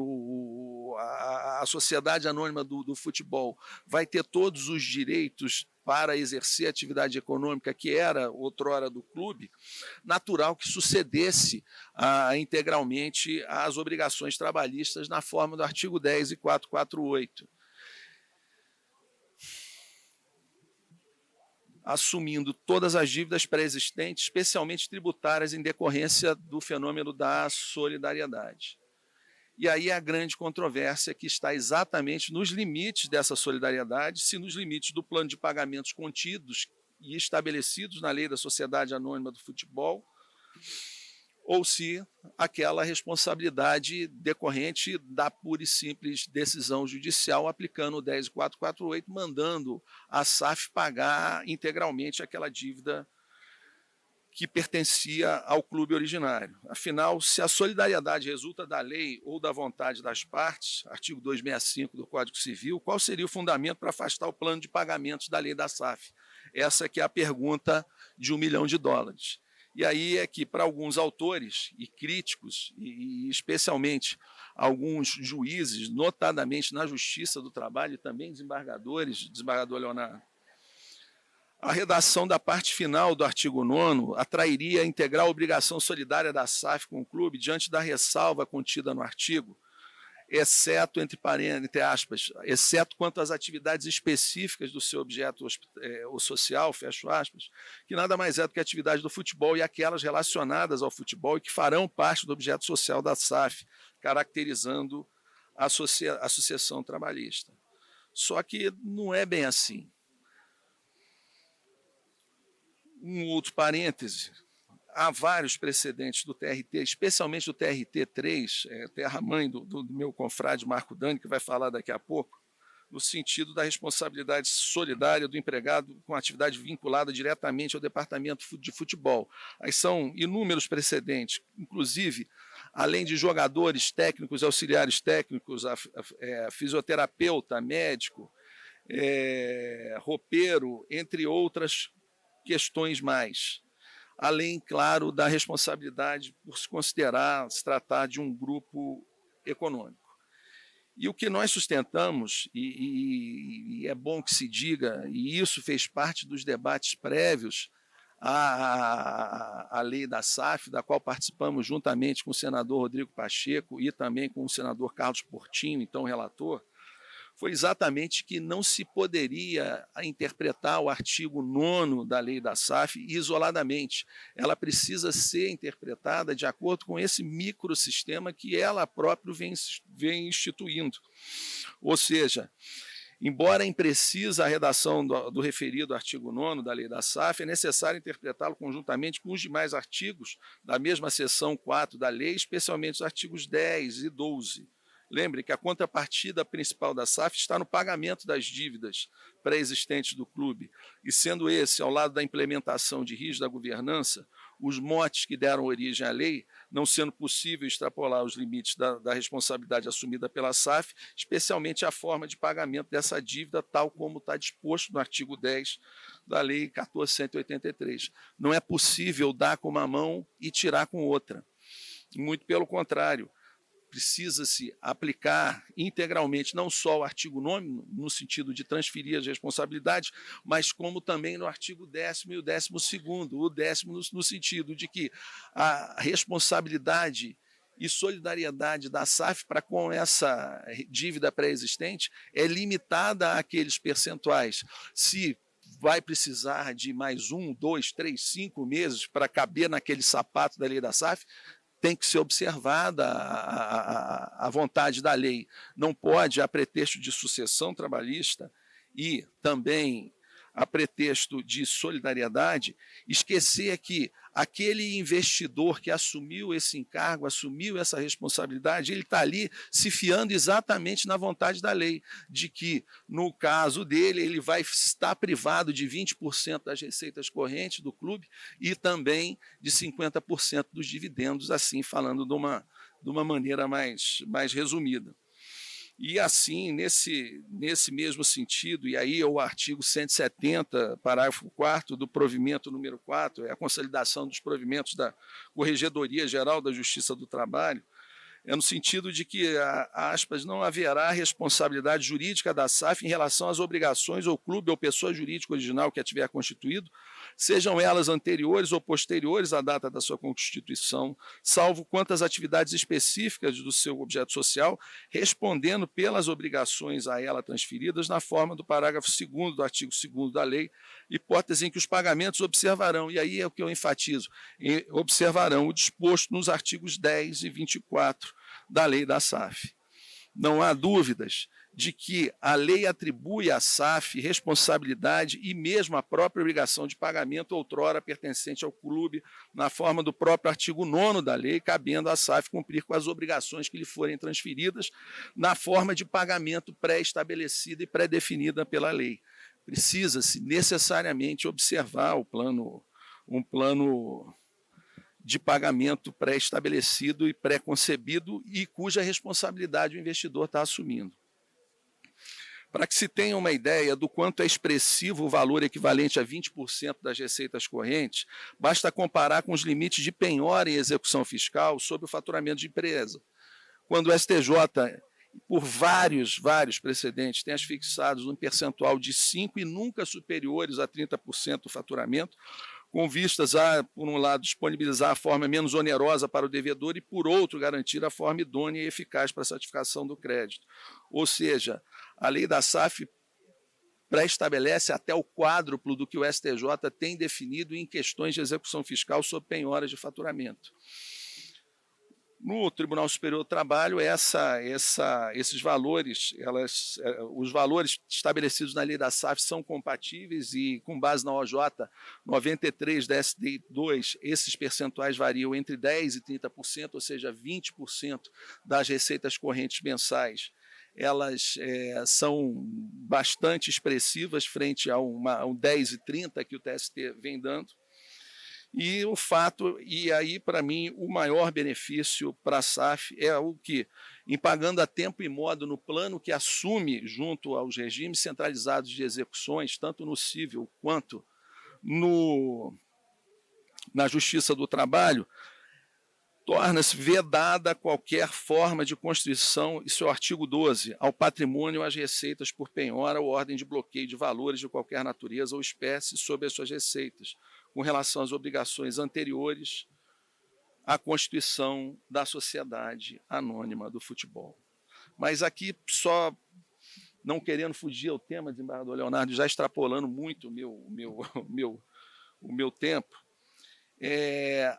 a sociedade anônima do futebol, vai ter todos os direitos para exercer a atividade econômica que era outrora do clube, natural que sucedesse integralmente às obrigações trabalhistas na forma do artigo 10 e 448. Assumindo todas as dívidas pré-existentes, especialmente tributárias, em decorrência do fenômeno da solidariedade. E aí a grande controvérsia que está exatamente nos limites dessa solidariedade, se nos limites do plano de pagamentos contidos e estabelecidos na lei da Sociedade Anônima do Futebol, ou se aquela responsabilidade decorrente da pura e simples decisão judicial aplicando o 10.448, mandando a SAF pagar integralmente aquela dívida que pertencia ao clube originário. Afinal, se a solidariedade resulta da lei ou da vontade das partes, artigo 265 do Código Civil, qual seria o fundamento para afastar o plano de pagamentos da lei da SAF? Essa que é a pergunta de $1 milhão. E aí é que, para alguns autores e críticos, e especialmente alguns juízes, notadamente na Justiça do Trabalho e também desembargadores, desembargador Leonardo, a redação da parte final do artigo 9º atrairia a integral obrigação solidária da SAF com o clube diante da ressalva contida no artigo, exceto, entre aspas, exceto quanto às atividades específicas do seu objeto o social, fecho aspas, que nada mais é do que a atividade do futebol e aquelas relacionadas ao futebol e que farão parte do objeto social da SAF, caracterizando a associação trabalhista. Só que não é bem assim. Um outro parêntese, há vários precedentes do TRT, especialmente do TRT3, terra-mãe do meu confrade Marco Dani, que vai falar daqui a pouco, no sentido da responsabilidade solidária do empregado com atividade vinculada diretamente ao departamento de futebol. Aí são inúmeros precedentes, inclusive, além de jogadores técnicos, auxiliares técnicos, fisioterapeuta, médico, roupeiro, entre outras questões mais, além, claro, da responsabilidade por se tratar de um grupo econômico. E o que nós sustentamos, e é bom que se diga, e isso fez parte dos debates prévios à lei da SAF, da qual participamos juntamente com o senador Rodrigo Pacheco e também com o senador Carlos Portinho, então relator, foi exatamente que não se poderia interpretar o artigo 9º da lei da SAF isoladamente. Ela precisa ser interpretada de acordo com esse microsistema que ela própria vem instituindo. Ou seja, embora imprecisa a redação do referido artigo 9º da lei da SAF, é necessário interpretá-lo conjuntamente com os demais artigos da mesma seção 4 da lei, especialmente os artigos 10 e 12. Lembre que a contrapartida principal da SAF está no pagamento das dívidas pré-existentes do clube, e sendo esse, ao lado da implementação de rígida governança, os motes que deram origem à lei, não sendo possível extrapolar os limites da responsabilidade assumida pela SAF, especialmente a forma de pagamento dessa dívida, tal como está disposto no artigo 10 da Lei 14.183. Não é possível dar com uma mão e tirar com outra. Muito pelo contrário, precisa-se aplicar integralmente não só o artigo 9º, no sentido de transferir as responsabilidades, mas como também no artigo 10º e o 12º, o 10º no sentido de que a responsabilidade e solidariedade da SAF para com essa dívida pré-existente é limitada àqueles percentuais. Se vai precisar de mais 1, 2, 3, 5 meses para caber naquele sapato da lei da SAF, tem que ser observada a vontade da lei. Não pode, a pretexto de sucessão trabalhista e também a pretexto de solidariedade, esquecer que aquele investidor que assumiu esse encargo, assumiu essa responsabilidade, ele está ali se fiando exatamente na vontade da lei, de que, no caso dele, ele vai estar privado de 20% das receitas correntes do clube e também de 50% dos dividendos, assim falando de uma maneira mais resumida. E assim, nesse mesmo sentido, e aí é o artigo 170, parágrafo 4º do provimento número 4, é a consolidação dos provimentos da Corregedoria Geral da Justiça do Trabalho, é no sentido de que, aspas, não haverá responsabilidade jurídica da SAF em relação às obrigações ou clube ou pessoa jurídica original que a tiver constituído, sejam elas anteriores ou posteriores à data da sua constituição, salvo quanto às atividades específicas do seu objeto social, respondendo pelas obrigações a ela transferidas na forma do parágrafo 2º do artigo 2º da lei, hipótese em que os pagamentos observarão, e aí é o que eu enfatizo, observarão o disposto nos artigos 10 e 24 da lei da SAF. Não há dúvidas de que a lei atribui à SAF responsabilidade e mesmo a própria obrigação de pagamento outrora pertencente ao clube, na forma do próprio artigo 9º da lei, cabendo à SAF cumprir com as obrigações que lhe forem transferidas na forma de pagamento pré-estabelecida e pré-definida pela lei. Precisa-se necessariamente observar um plano de pagamento pré-estabelecido e pré-concebido e cuja responsabilidade o investidor está assumindo. Para que se tenha uma ideia do quanto é expressivo o valor equivalente a 20% das receitas correntes, basta comparar com os limites de penhora em execução fiscal sobre o faturamento de empresa. Quando o STJ, por vários precedentes, tem as fixados num percentual de 5% e nunca superiores a 30% do faturamento, com vistas a, por um lado, disponibilizar a forma menos onerosa para o devedor e, por outro, garantir a forma idônea e eficaz para a certificação do crédito. Ou seja, a lei da SAF pré-estabelece até o quádruplo do que o STJ tem definido em questões de execução fiscal sob penhoras de faturamento. No Tribunal Superior do Trabalho, esses valores, os valores estabelecidos na lei da SAF são compatíveis e, com base na OJ 93 da SD2, esses percentuais variam entre 10% e 30%, ou seja, 20% das receitas correntes mensais. Elas são bastante expressivas frente a um 10 e 30 que o TST vem dando. E o fato, e aí para mim o maior benefício para a SAF é o que, em pagando a tempo e modo no plano que assume junto aos regimes centralizados de execuções, tanto no civil quanto na Justiça do Trabalho, torna-se vedada qualquer forma de constrição, isso é o artigo 12, ao patrimônio, às receitas por penhora ou ordem de bloqueio de valores de qualquer natureza ou espécie sobre as suas receitas, com relação às obrigações anteriores à constituição da Sociedade Anônima do Futebol. Mas aqui, só não querendo fugir ao tema, desembargador Leonardo, já extrapolando muito o meu tempo,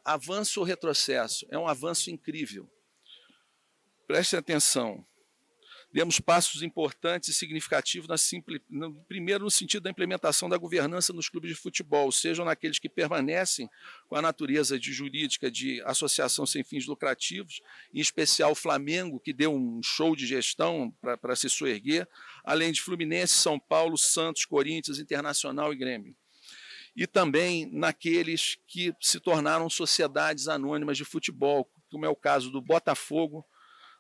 avanço ou retrocesso? É um avanço incrível. Prestem atenção. Demos passos importantes e significativos, primeiro no sentido da implementação da governança nos clubes de futebol, sejam naqueles que permanecem com a natureza de jurídica de associação sem fins lucrativos, em especial o Flamengo, que deu um show de gestão para se soerguer, além de Fluminense, São Paulo, Santos, Corinthians, Internacional e Grêmio. E também naqueles que se tornaram sociedades anônimas de futebol, como é o caso do Botafogo,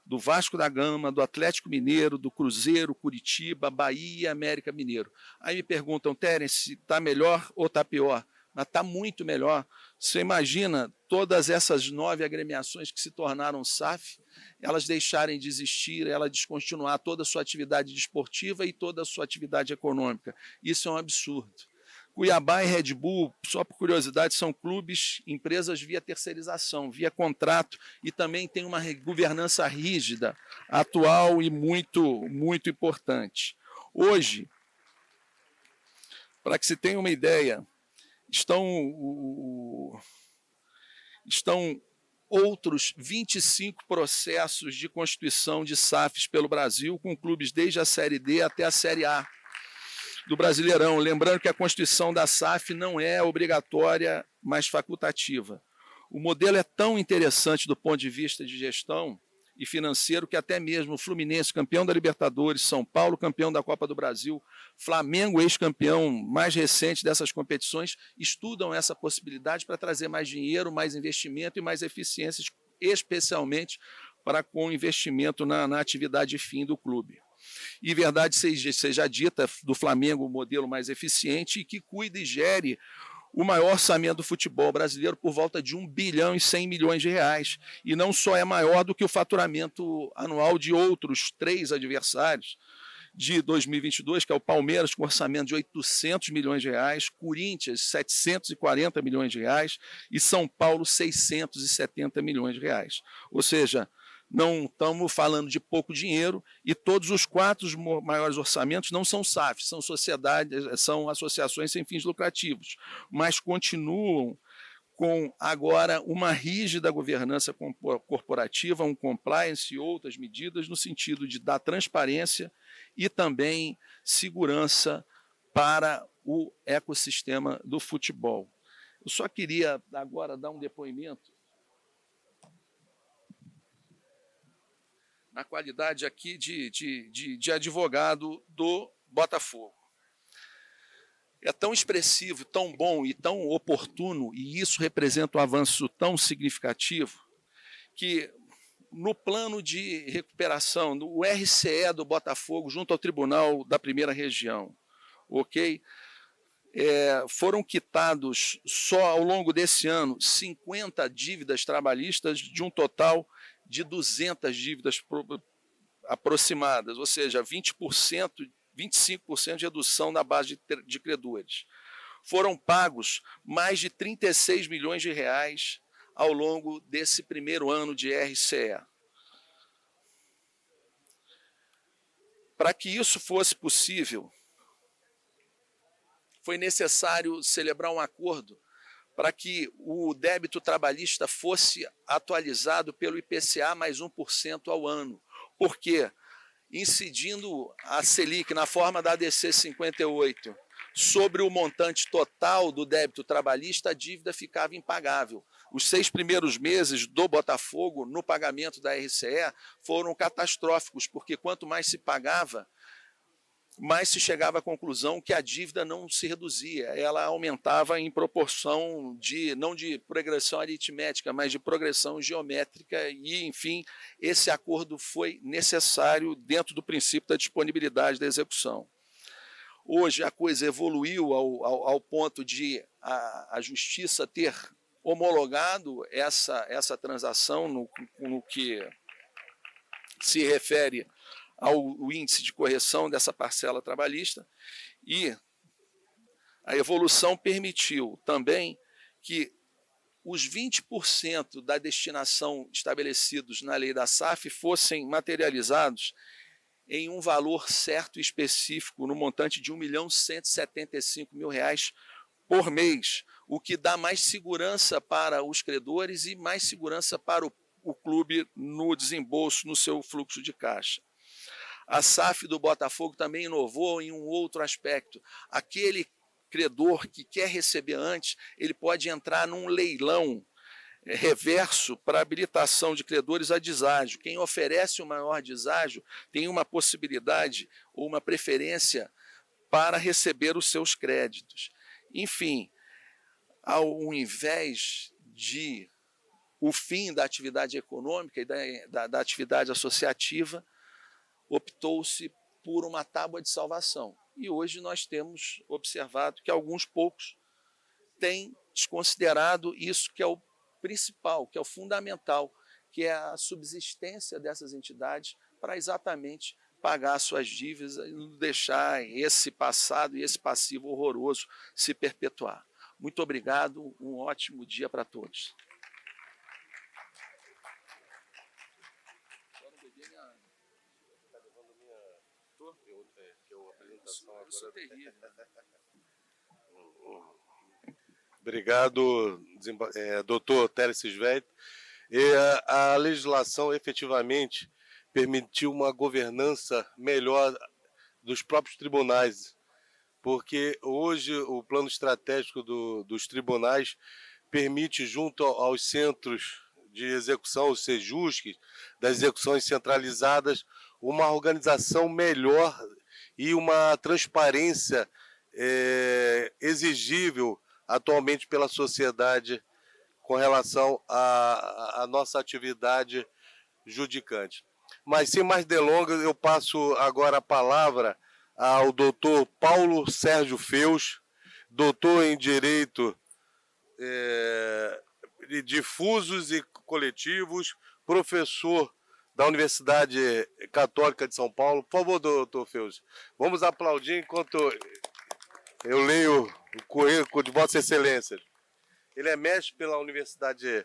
do Vasco da Gama, do Atlético Mineiro, do Cruzeiro, Curitiba, Bahia e América Mineiro. Aí me perguntam, Terence, está melhor ou está pior? Mas está muito melhor. Você imagina todas essas 9 agremiações que se tornaram SAF, elas deixarem de existir, ela descontinuar toda a sua atividade desportiva e toda a sua atividade econômica. Isso é um absurdo. Cuiabá e Red Bull, só por curiosidade, são clubes, empresas via terceirização, via contrato, e também tem uma governança rígida, atual e muito importante. Hoje, para que se tenha uma ideia, estão outros 25 processos de constituição de SAFs pelo Brasil, com clubes desde a Série D até a Série A do Brasileirão. Lembrando que a constituição da SAF não é obrigatória, mas facultativa. O modelo é tão interessante do ponto de vista de gestão e financeiro que até mesmo o Fluminense, campeão da Libertadores, São Paulo, campeão da Copa do Brasil, Flamengo, ex-campeão mais recente dessas competições, estudam essa possibilidade para trazer mais dinheiro, mais investimento e mais eficiências, especialmente para com investimento na atividade fim do clube. E verdade seja dita, do Flamengo o modelo mais eficiente e que cuida e gere o maior orçamento do futebol brasileiro por volta de 1 bilhão e 100 milhões de reais. E não só é maior do que o faturamento anual de outros 3 adversários de 2022, que é o Palmeiras com orçamento de 800 milhões de reais, Corinthians 740 milhões de reais e São Paulo 670 milhões de reais. Ou seja, não estamos falando de pouco dinheiro e todos os 4 maiores orçamentos não são SAFs, são sociedades, são associações sem fins lucrativos, mas continuam com agora uma rígida governança corporativa, um compliance e outras medidas no sentido de dar transparência e também segurança para o ecossistema do futebol. Eu só queria agora dar um depoimento na qualidade aqui de advogado do Botafogo. É tão expressivo, tão bom e tão oportuno, e isso representa um avanço tão significativo, que no plano de recuperação, no RCE do Botafogo, junto ao Tribunal da Primeira Região, ok? Foram quitados só ao longo desse ano 50 dívidas trabalhistas de um total de 200 dívidas aproximadas, ou seja, 20%, 25% de redução na base de credores. Foram pagos mais de 36 milhões de reais ao longo desse primeiro ano de RCE. Para que isso fosse possível, foi necessário celebrar um acordo para que o débito trabalhista fosse atualizado pelo IPCA mais 1% ao ano. Por quê? Incidindo a Selic na forma da ADC 58 sobre o montante total do débito trabalhista, a dívida ficava impagável. Os 6 primeiros meses do Botafogo no pagamento da RCE foram catastróficos, porque quanto mais se pagava, mais se chegava à conclusão que a dívida não se reduzia, ela aumentava em proporção não de progressão aritmética, mas de progressão geométrica e, enfim, esse acordo foi necessário dentro do princípio da disponibilidade da execução. Hoje a coisa evoluiu ao ponto de a Justiça ter homologado essa transação no que se refere ao índice de correção dessa parcela trabalhista, e a evolução permitiu também que os 20% da destinação estabelecidos na lei da SAF fossem materializados em um valor certo e específico, no montante de R$ 1.175.000 por mês, o que dá mais segurança para os credores e mais segurança para o clube no desembolso, no seu fluxo de caixa. A SAF do Botafogo também inovou em um outro aspecto. Aquele credor que quer receber antes, ele pode entrar num leilão reverso para habilitação de credores a deságio. Quem oferece o maior deságio tem uma possibilidade ou uma preferência para receber os seus créditos. Enfim, ao invés de o fim da atividade econômica e da atividade associativa, optou-se por uma tábua de salvação. E hoje nós temos observado que alguns poucos têm desconsiderado isso que é o principal, que é o fundamental, que é a subsistência dessas entidades para exatamente pagar suas dívidas e não deixar esse passado e esse passivo horroroso se perpetuar. Muito obrigado, um ótimo dia para todos. Isso é terrível. Obrigado, doutor Teles Sisveit. A legislação efetivamente permitiu uma governança melhor dos próprios tribunais, porque hoje o plano estratégico dos tribunais permite, junto aos centros de execução, os SEJUSC, das execuções centralizadas, uma organização melhor e uma transparência exigível atualmente pela sociedade com relação à nossa atividade judicante. Mas, sem mais delongas, eu passo agora a palavra ao doutor Paulo Sérgio Feus, doutor em Direito Difusos e Coletivos, professor da Universidade Católica de São Paulo. Por favor, doutor Feuzi, vamos aplaudir enquanto eu leio o currículo de Vossa Excelência. Ele é mestre pela Universidade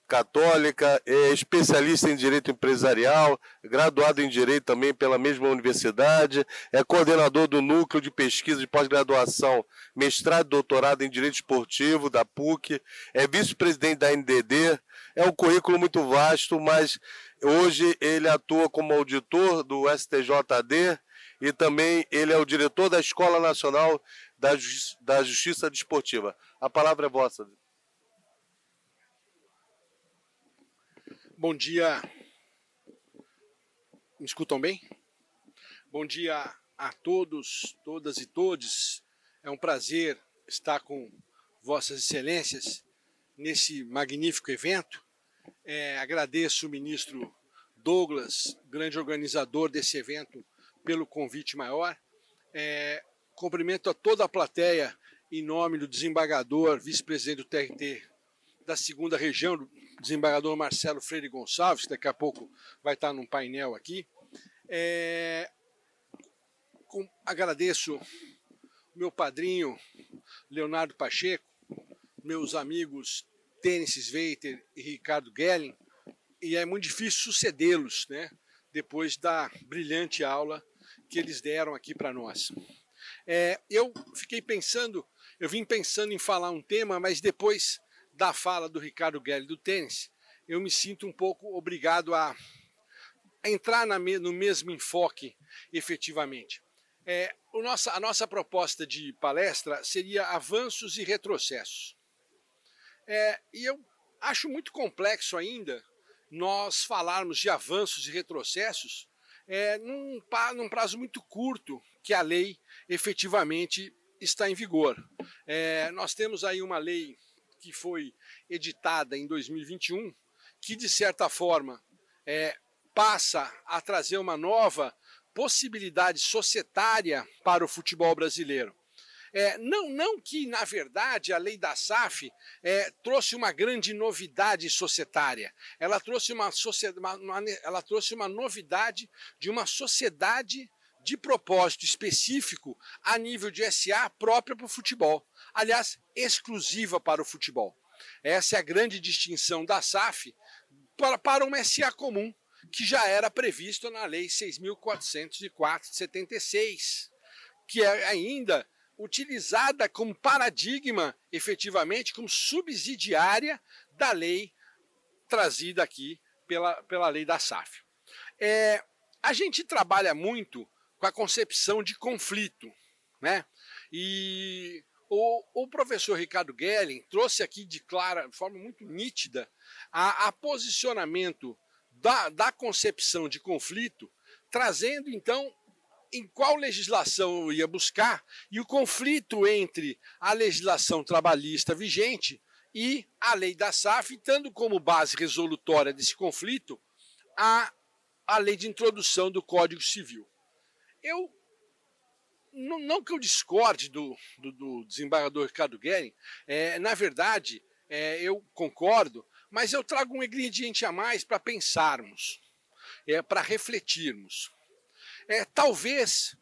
Católica, é especialista em Direito Empresarial, graduado em Direito também pela mesma universidade, é coordenador do Núcleo de Pesquisa de Pós-Graduação, mestrado e doutorado em Direito Esportivo da PUC, é vice-presidente da NDD, é um currículo muito vasto, mas hoje ele atua como auditor do STJD e também ele é o diretor da Escola Nacional da Justiça Desportiva. A palavra é vossa. Bom dia. Me escutam bem? Bom dia a todos, todas e todes. É um prazer estar com Vossas Excelências nesse magnífico evento. Agradeço o ministro Douglas, grande organizador desse evento, pelo convite maior. Cumprimento a toda a plateia em nome do desembargador, vice-presidente do TRT da 2ª Região, do desembargador Marcelo Freire Gonçalves, que daqui a pouco vai estar num painel aqui. Agradeço o meu padrinho, Leonardo Pacheco, meus amigos Tênis Sveiter e Ricardo Gelling, e é muito difícil sucedê-los, né, depois da brilhante aula que eles deram aqui para nós. Eu vim pensando em falar um tema, mas depois da fala do Ricardo Gelling do tênis, eu me sinto um pouco obrigado a entrar no mesmo enfoque efetivamente. A nossa proposta de palestra seria avanços e retrocessos. E eu acho muito complexo ainda nós falarmos de avanços e retrocessos num prazo muito curto que a lei efetivamente está em vigor. Nós temos aí uma lei que foi editada em 2021, que de certa forma passa a trazer uma nova possibilidade societária para o futebol brasileiro. Não que, na verdade, a lei da SAF trouxe uma grande novidade societária. Ela trouxe uma novidade de uma sociedade de propósito específico a nível de SA própria para o futebol. Aliás, exclusiva para o futebol. Essa é a grande distinção da SAF para uma SA comum, que já era previsto na Lei 6.404 de 76, que é ainda utilizada como paradigma, efetivamente, como subsidiária da lei trazida aqui pela lei da SAF. A gente trabalha muito com a concepção de conflito, né? E o professor Ricardo Gelling trouxe aqui de forma muito nítida a posicionamento da concepção de conflito, trazendo então em qual legislação eu ia buscar e o conflito entre a legislação trabalhista vigente e a lei da SAF, tendo como base resolutória desse conflito a lei de introdução do Código Civil. Não que eu discorde do desembargador Ricardo Gelling, na verdade, eu concordo, mas eu trago um ingrediente a mais para pensarmos, para refletirmos. Talvez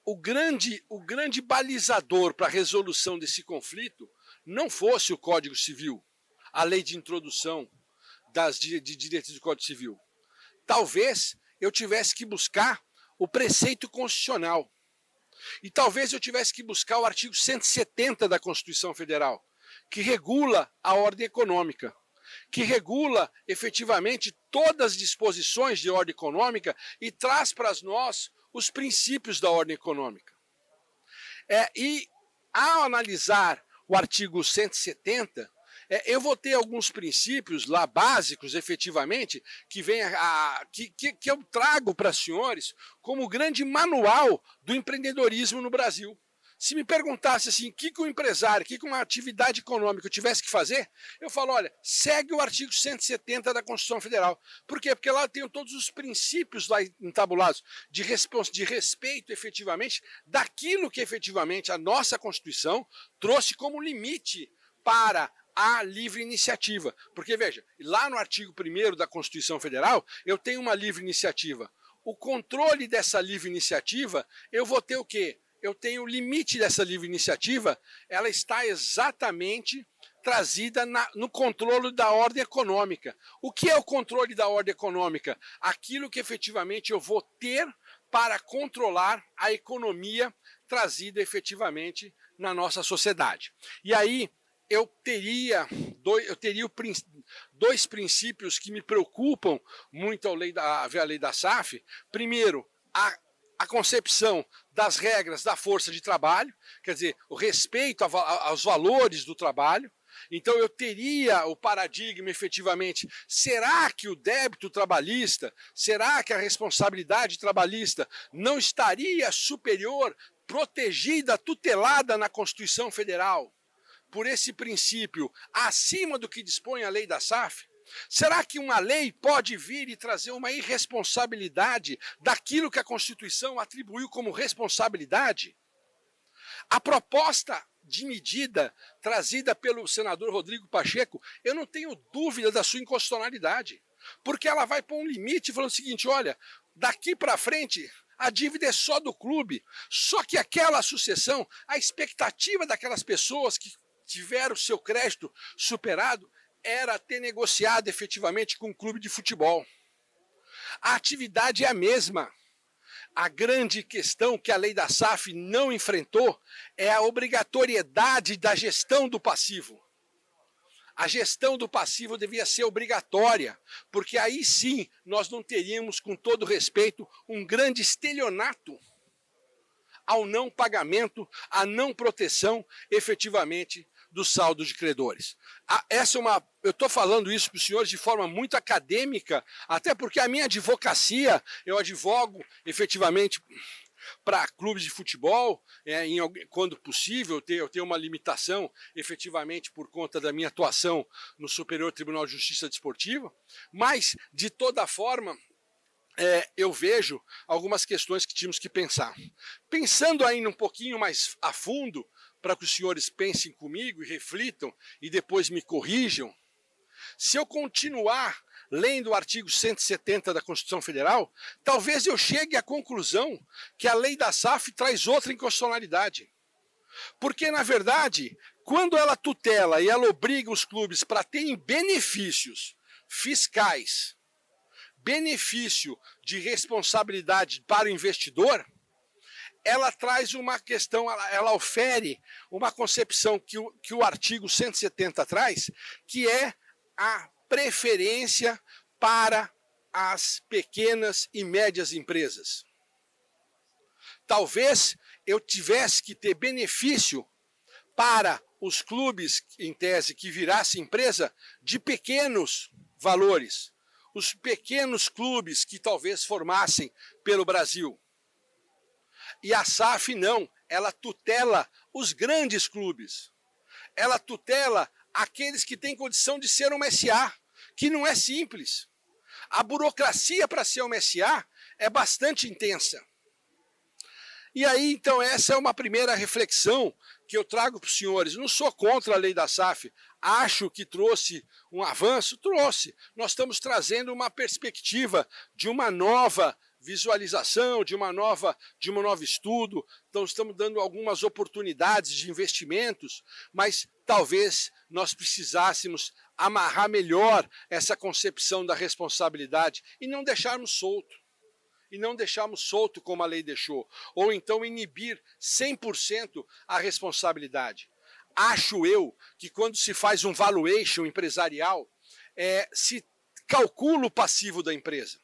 o grande balizador para a resolução desse conflito não fosse o Código Civil, a lei de introdução de diretrizes do Código Civil. Talvez eu tivesse que buscar o preceito constitucional. E talvez eu tivesse que buscar o artigo 170 da Constituição Federal, que regula a ordem econômica, que regula efetivamente todas as disposições de ordem econômica e traz para nós os princípios da ordem econômica. E ao analisar o artigo 170, eu vou ter alguns princípios lá básicos, efetivamente, que eu trago para os senhores como o grande manual do empreendedorismo no Brasil. Se me perguntasse assim, o que o empresário, o que uma atividade econômica eu tivesse que fazer, eu falo, olha, segue o artigo 170 da Constituição Federal. Por quê? Porque lá tem todos os princípios lá entabulados de respeito, efetivamente, daquilo que efetivamente a nossa Constituição trouxe como limite para à livre iniciativa. Porque, veja, lá no artigo 1º da Constituição Federal, eu tenho uma livre iniciativa. O controle dessa livre iniciativa, eu vou ter o quê? Eu tenho o limite dessa livre iniciativa, ela está exatamente trazida no controle da ordem econômica. O que é o controle da ordem econômica? Aquilo que efetivamente eu vou ter para controlar a economia trazida efetivamente na nossa sociedade. E aí eu teria dois princípios que me preocupam muito a lei da SAF. Primeiro, a concepção das regras da força de trabalho, quer dizer, o respeito aos valores do trabalho. Então eu teria o paradigma efetivamente, será que o débito trabalhista, será que a responsabilidade trabalhista não estaria superior, protegida, tutelada na Constituição Federal, por esse princípio, acima do que dispõe a lei da SAF? Será que uma lei pode vir e trazer uma irresponsabilidade daquilo que a Constituição atribuiu como responsabilidade? A proposta de medida trazida pelo senador Rodrigo Pacheco, eu não tenho dúvida da sua inconstitucionalidade, porque ela vai pôr um limite falando o seguinte, olha, daqui para frente a dívida é só do clube, só que aquela sucessão, a expectativa daquelas pessoas que tiveram o seu crédito superado era ter negociado efetivamente com um clube de futebol. A atividade é a mesma. A grande questão que a lei da SAF não enfrentou é a obrigatoriedade da gestão do passivo. A gestão do passivo devia ser obrigatória, porque aí sim nós não teríamos, com todo respeito, um grande estelionato ao não pagamento, à não proteção efetivamente do saldo de credores. Eu estou falando isso para os senhores de forma muito acadêmica, até porque a minha advocacia, eu advogo efetivamente para clubes de futebol, quando possível, eu tenho uma limitação efetivamente por conta da minha atuação no Superior Tribunal de Justiça Desportiva, mas de toda forma eu vejo algumas questões que tínhamos que pensar. Pensando ainda um pouquinho mais a fundo, para que os senhores pensem comigo e reflitam e depois me corrijam, se eu continuar lendo o artigo 170 da Constituição Federal, talvez eu chegue à conclusão que a lei da SAF traz outra inconstitucionalidade. Porque, na verdade, quando ela tutela e ela obriga os clubes para terem benefícios fiscais, benefício de responsabilidade para o investidor, ela traz uma questão, ela ofere uma concepção que o artigo 170 traz, que é a preferência para as pequenas e médias empresas. Talvez eu tivesse que ter benefício para os clubes, em tese, que virassem empresa de pequenos valores, os pequenos clubes que talvez formassem pelo Brasil. E a SAF não, ela tutela os grandes clubes. Ela tutela aqueles que têm condição de ser uma SA, que não é simples. A burocracia para ser uma SA é bastante intensa. E aí, então, essa é uma primeira reflexão que eu trago para os senhores. Não sou contra a lei da SAF, acho que trouxe um avanço, trouxe. Nós estamos trazendo uma perspectiva de uma nova visualização, de um novo estudo, então estamos dando algumas oportunidades de investimentos, mas talvez nós precisássemos amarrar melhor essa concepção da responsabilidade e não deixarmos solto. E não deixarmos solto como a lei deixou, ou então inibir 100% a responsabilidade. Acho eu que quando se faz um valuation empresarial, se calcula o passivo da empresa.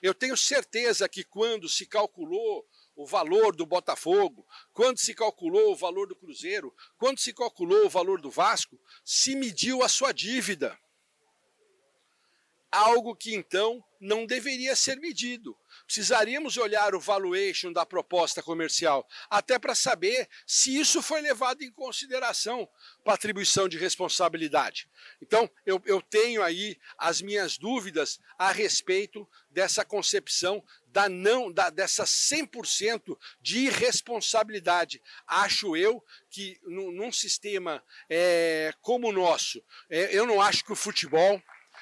Eu tenho certeza que quando se calculou o valor do Botafogo, quando se calculou o valor do Cruzeiro, quando se calculou o valor do Vasco, se mediu a sua dívida. algo que então não deveria ser medido. Precisaríamos olhar o valuation da proposta comercial, até para saber se isso foi levado em consideração para atribuição de responsabilidade. Então, eu tenho aí as minhas dúvidas a respeito dessa concepção dessa 100% de irresponsabilidade. Acho eu que num sistema como o nosso, eu não acho que o futebol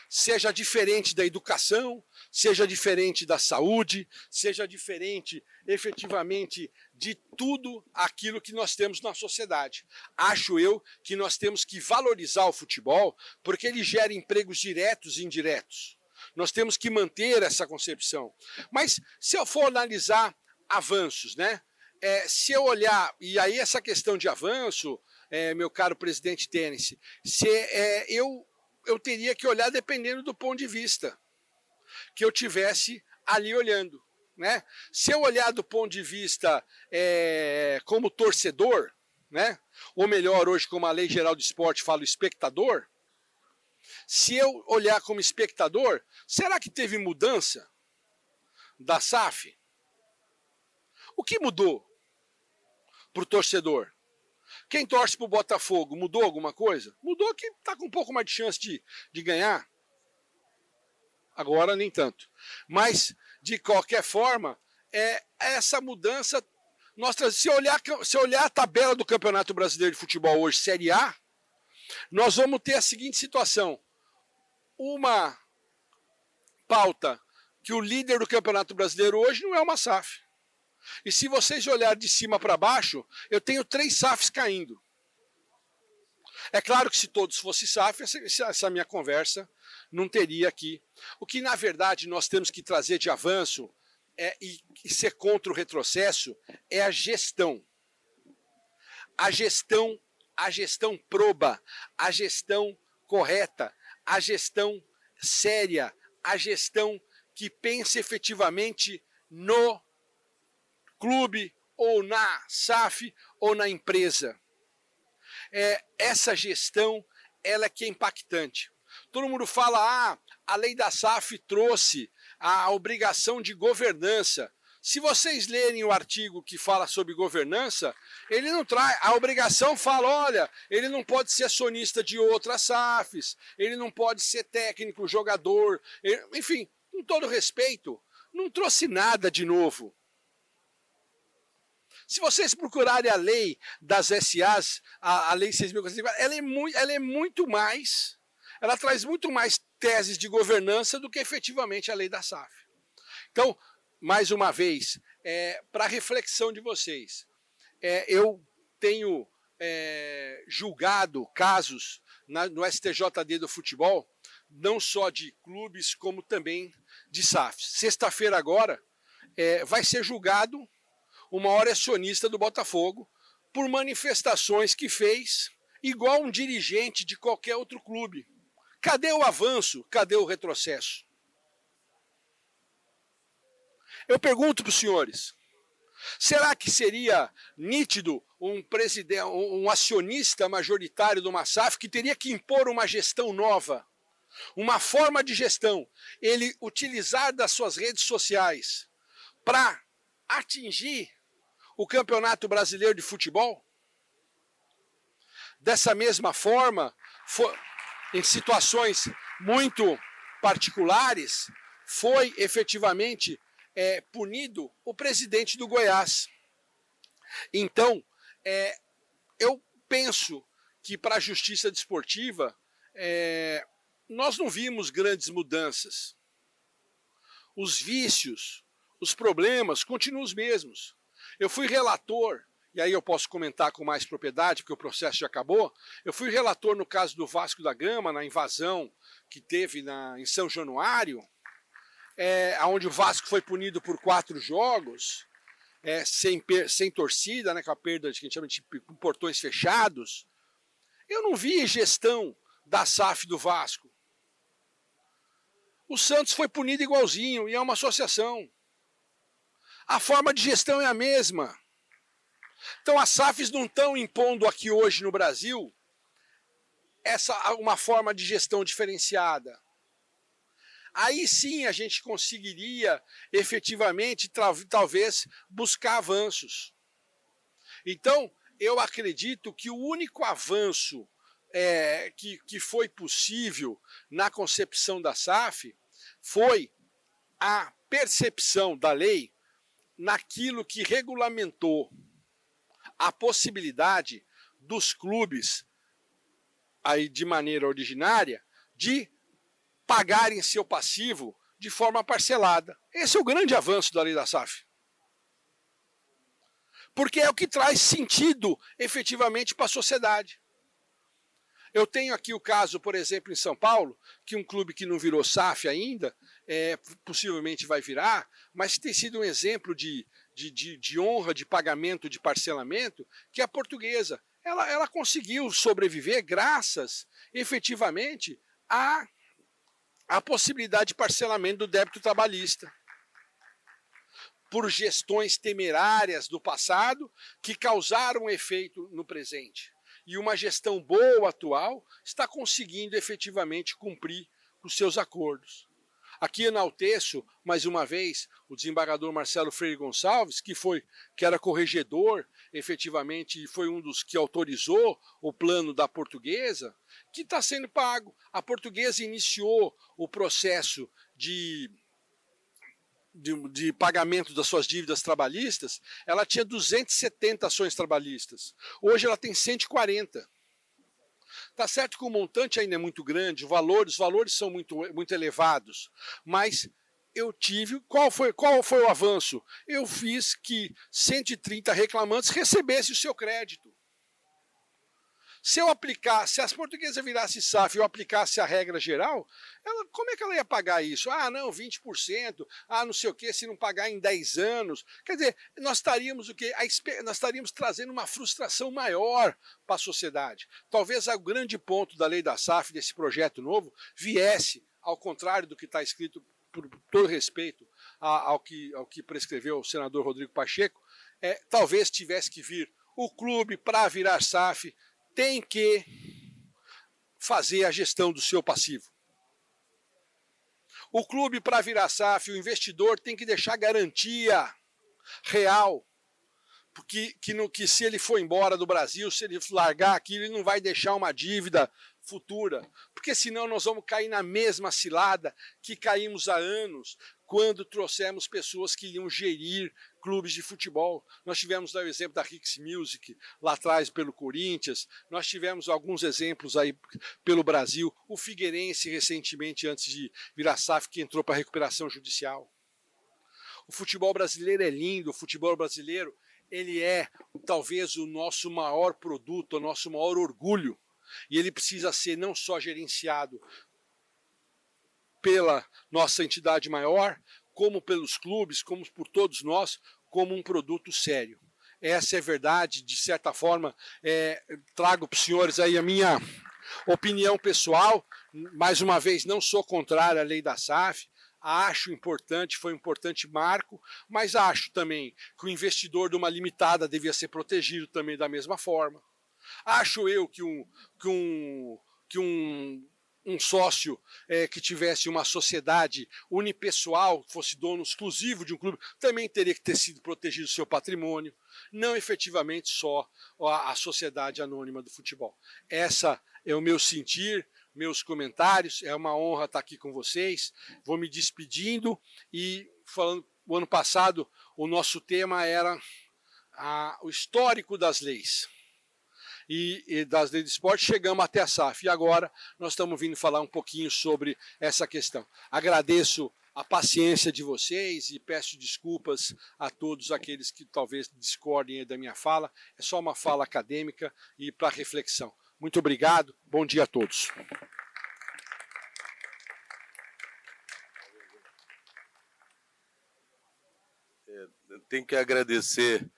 seja diferente da educação, seja diferente da saúde, seja diferente efetivamente de tudo aquilo que nós temos na sociedade. Acho eu que nós temos que valorizar o futebol porque ele gera empregos diretos e indiretos. Nós temos que manter essa concepção. Mas se eu for analisar avanços, né? Se eu olhar, e aí essa questão de avanço, meu caro presidente Tênis, eu teria que olhar dependendo do ponto de vista que eu tivesse ali olhando, né? Se eu olhar do ponto de vista como torcedor, né? Ou melhor, hoje como a Lei Geral do Esporte fala, o espectador, se eu olhar como espectador, será que teve mudança da SAF? O que mudou para o torcedor? Quem torce para o Botafogo, mudou alguma coisa? Mudou que está com um pouco mais de chance de ganhar. Agora nem tanto. Mas, de qualquer forma, essa mudança... Se olhar a tabela do Campeonato Brasileiro de Futebol hoje, Série A, nós vamos ter a seguinte situação. Uma pauta que o líder do Campeonato Brasileiro hoje não é uma SAF. E se vocês olharem de cima para baixo, eu tenho 3 SAFs caindo. É claro que se todos fossem SAF, essa minha conversa não teria aqui. O que, na verdade, nós temos que trazer de avanço e ser contra o retrocesso é a gestão. A gestão proba, a gestão correta, a gestão séria, a gestão que pense efetivamente no clube, ou na SAF, ou na empresa. Essa gestão, ela que é impactante. Todo mundo fala, a lei da SAF trouxe a obrigação de governança. Se vocês lerem o artigo que fala sobre governança, ele não traz. A obrigação fala, olha, ele não pode ser acionista de outras SAFs, ele não pode ser técnico, jogador, enfim, com todo respeito, não trouxe nada de novo. Se vocês procurarem a lei das SAs, a lei 6.454, ela é muito mais, ela traz muito mais teses de governança do que efetivamente a lei da SAF. Então, mais uma vez, para reflexão de vocês, eu tenho julgado casos no STJD do futebol, não só de clubes, como também de SAFs. Sexta-feira agora vai ser julgado o maior acionista do Botafogo por manifestações que fez igual um dirigente de qualquer outro clube. Cadê o avanço? Cadê o retrocesso? Eu pergunto para os senhores, será que seria nítido um acionista majoritário de uma SAF que teria que impor uma gestão nova, uma forma de gestão, ele utilizar das suas redes sociais para atingir o Campeonato Brasileiro de Futebol? Dessa mesma forma, em situações muito particulares, foi efetivamente punido o presidente do Goiás. Então, eu penso que para a justiça desportiva, nós não vimos grandes mudanças. Os vícios, os problemas continuam os mesmos. Eu fui relator, e aí eu posso comentar com mais propriedade, porque o processo já acabou. Eu fui relator no caso do Vasco da Gama, na invasão que teve em São Januário, onde o Vasco foi punido por 4 jogos, sem torcida, né, com a perda que a gente chama de portões fechados. Eu não vi gestão da SAF do Vasco. O Santos foi punido igualzinho, e é uma associação. A forma de gestão é a mesma. Então as SAFs não estão impondo aqui hoje no Brasil uma forma de gestão diferenciada. aí sim a gente conseguiria efetivamente, talvez, buscar avanços. Então, eu acredito que o único avanço que foi possível na concepção da SAF foi a percepção da lei naquilo que regulamentou a possibilidade dos clubes, aí de maneira ordinária, de pagarem seu passivo de forma parcelada. Esse é o grande avanço da lei da SAF. Porque é o que traz sentido efetivamente para a sociedade. Eu tenho aqui o caso, por exemplo, em São Paulo, que um clube que não virou SAF ainda, possivelmente vai virar, mas que tem sido um exemplo de honra, de pagamento, de parcelamento, que é a Portuguesa. Ela conseguiu sobreviver graças, efetivamente, à possibilidade de parcelamento do débito trabalhista. Por gestões temerárias do passado que causaram efeito no presente. E uma gestão boa atual está conseguindo efetivamente cumprir os seus acordos. Aqui enalteço, mais uma vez, o desembargador Marcelo Freire Gonçalves, que era corregedor, efetivamente, e foi um dos que autorizou o plano da Portuguesa, que está sendo pago. A Portuguesa iniciou o processo de pagamento das suas dívidas trabalhistas, ela tinha 270 ações trabalhistas. Hoje ela tem 140. Tá certo que o montante ainda é muito grande, os valores são muito elevados, mas eu tive... Qual foi o avanço? Eu fiz que 130 reclamantes recebessem o seu crédito. Se as Portuguesas virassem SAF e eu aplicasse a regra geral, como é que ela ia pagar isso? Ah, não, 20%, não sei o quê, se não pagar em 10 anos. Quer dizer, nós estaríamos o quê? Nós estaríamos trazendo uma frustração maior para a sociedade. Talvez o grande ponto da lei da SAF, desse projeto novo, viesse, ao contrário do que está escrito, por todo respeito ao que prescreveu o senador Rodrigo Pacheco, talvez tivesse que vir o clube para virar SAF, tem que fazer a gestão do seu passivo. O clube, para virar SAF, o investidor tem que deixar garantia real, porque que se ele for embora do Brasil, se ele largar aquilo, ele não vai deixar uma dívida futura, porque senão nós vamos cair na mesma cilada que caímos há anos, quando trouxemos pessoas que iam gerir clubes de futebol. Nós tivemos o exemplo da Rix Music, lá atrás pelo Corinthians, nós tivemos alguns exemplos aí pelo Brasil, o Figueirense recentemente, antes de virar SAF, que entrou para a recuperação judicial. O futebol brasileiro é lindo, o futebol brasileiro ele é talvez o nosso maior produto, o nosso maior orgulho, e ele precisa ser não só gerenciado pela nossa entidade maior, como pelos clubes, como por todos nós, como um produto sério. Essa é verdade, de certa forma, trago para os senhores aí a minha opinião pessoal. Mais uma vez, não sou contrário à lei da SAF, acho importante, foi um importante marco, mas acho também que o investidor de uma limitada devia ser protegido também da mesma forma. Acho eu que um sócio que tivesse uma sociedade unipessoal, fosse dono exclusivo de um clube, também teria que ter sido protegido o seu patrimônio, não efetivamente só a sociedade anônima do futebol. Essa é o meu sentir, meus comentários, é uma honra estar aqui com vocês. Vou me despedindo e falando, o ano passado o nosso tema era o histórico das leis. E das leis de esporte, chegamos até a SAF. E agora nós estamos vindo falar um pouquinho sobre essa questão. Agradeço a paciência de vocês e peço desculpas a todos aqueles que talvez discordem da minha fala. É só uma fala acadêmica e para reflexão. Muito obrigado, bom dia a todos. Tenho que agradecer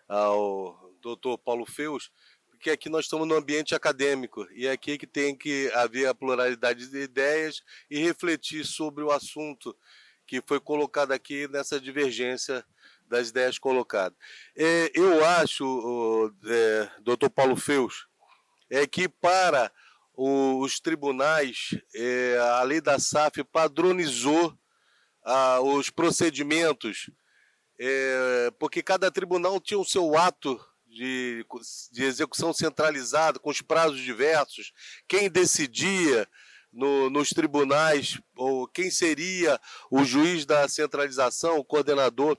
ao Dr. Paulo Feus, porque aqui nós estamos no ambiente acadêmico e é aqui que tem que haver a pluralidade de ideias e refletir sobre o assunto que foi colocado aqui nessa divergência das ideias colocadas. Eu acho, Dr. Paulo Feus, que para os tribunais, a lei da SAF padronizou os procedimentos, porque cada tribunal tinha o seu ato de execução centralizada, com os prazos diversos, quem decidia nos tribunais, ou quem seria o juiz da centralização, o coordenador.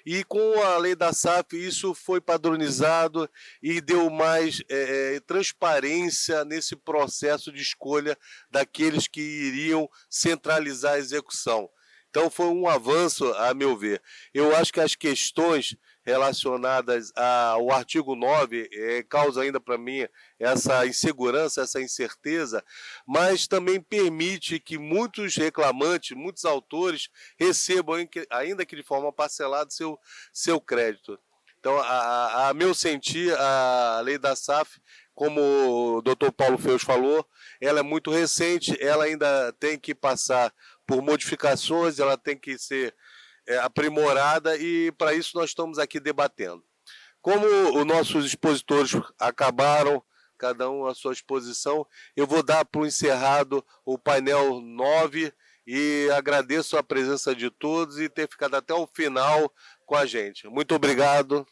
E com a lei da SAF isso foi padronizado e deu mais transparência nesse processo de escolha daqueles que iriam centralizar a execução. Então foi um avanço, a meu ver. Eu acho que as questões relacionadas ao artigo 9 causa ainda para mim essa insegurança, essa incerteza, mas também permite que muitos reclamantes, muitos autores recebam, ainda que de forma parcelada, seu crédito. Então, a meu sentir, a lei da SAF, como o Dr. Paulo Feus falou, ela é muito recente, ela ainda tem que passar por modificações, ela tem que ser aprimorada e para isso nós estamos aqui debatendo. Como os nossos expositores acabaram, cada um a sua exposição, eu vou dar para o encerrado o painel 9 e agradeço a presença de todos e ter ficado até o final com a gente. Muito obrigado.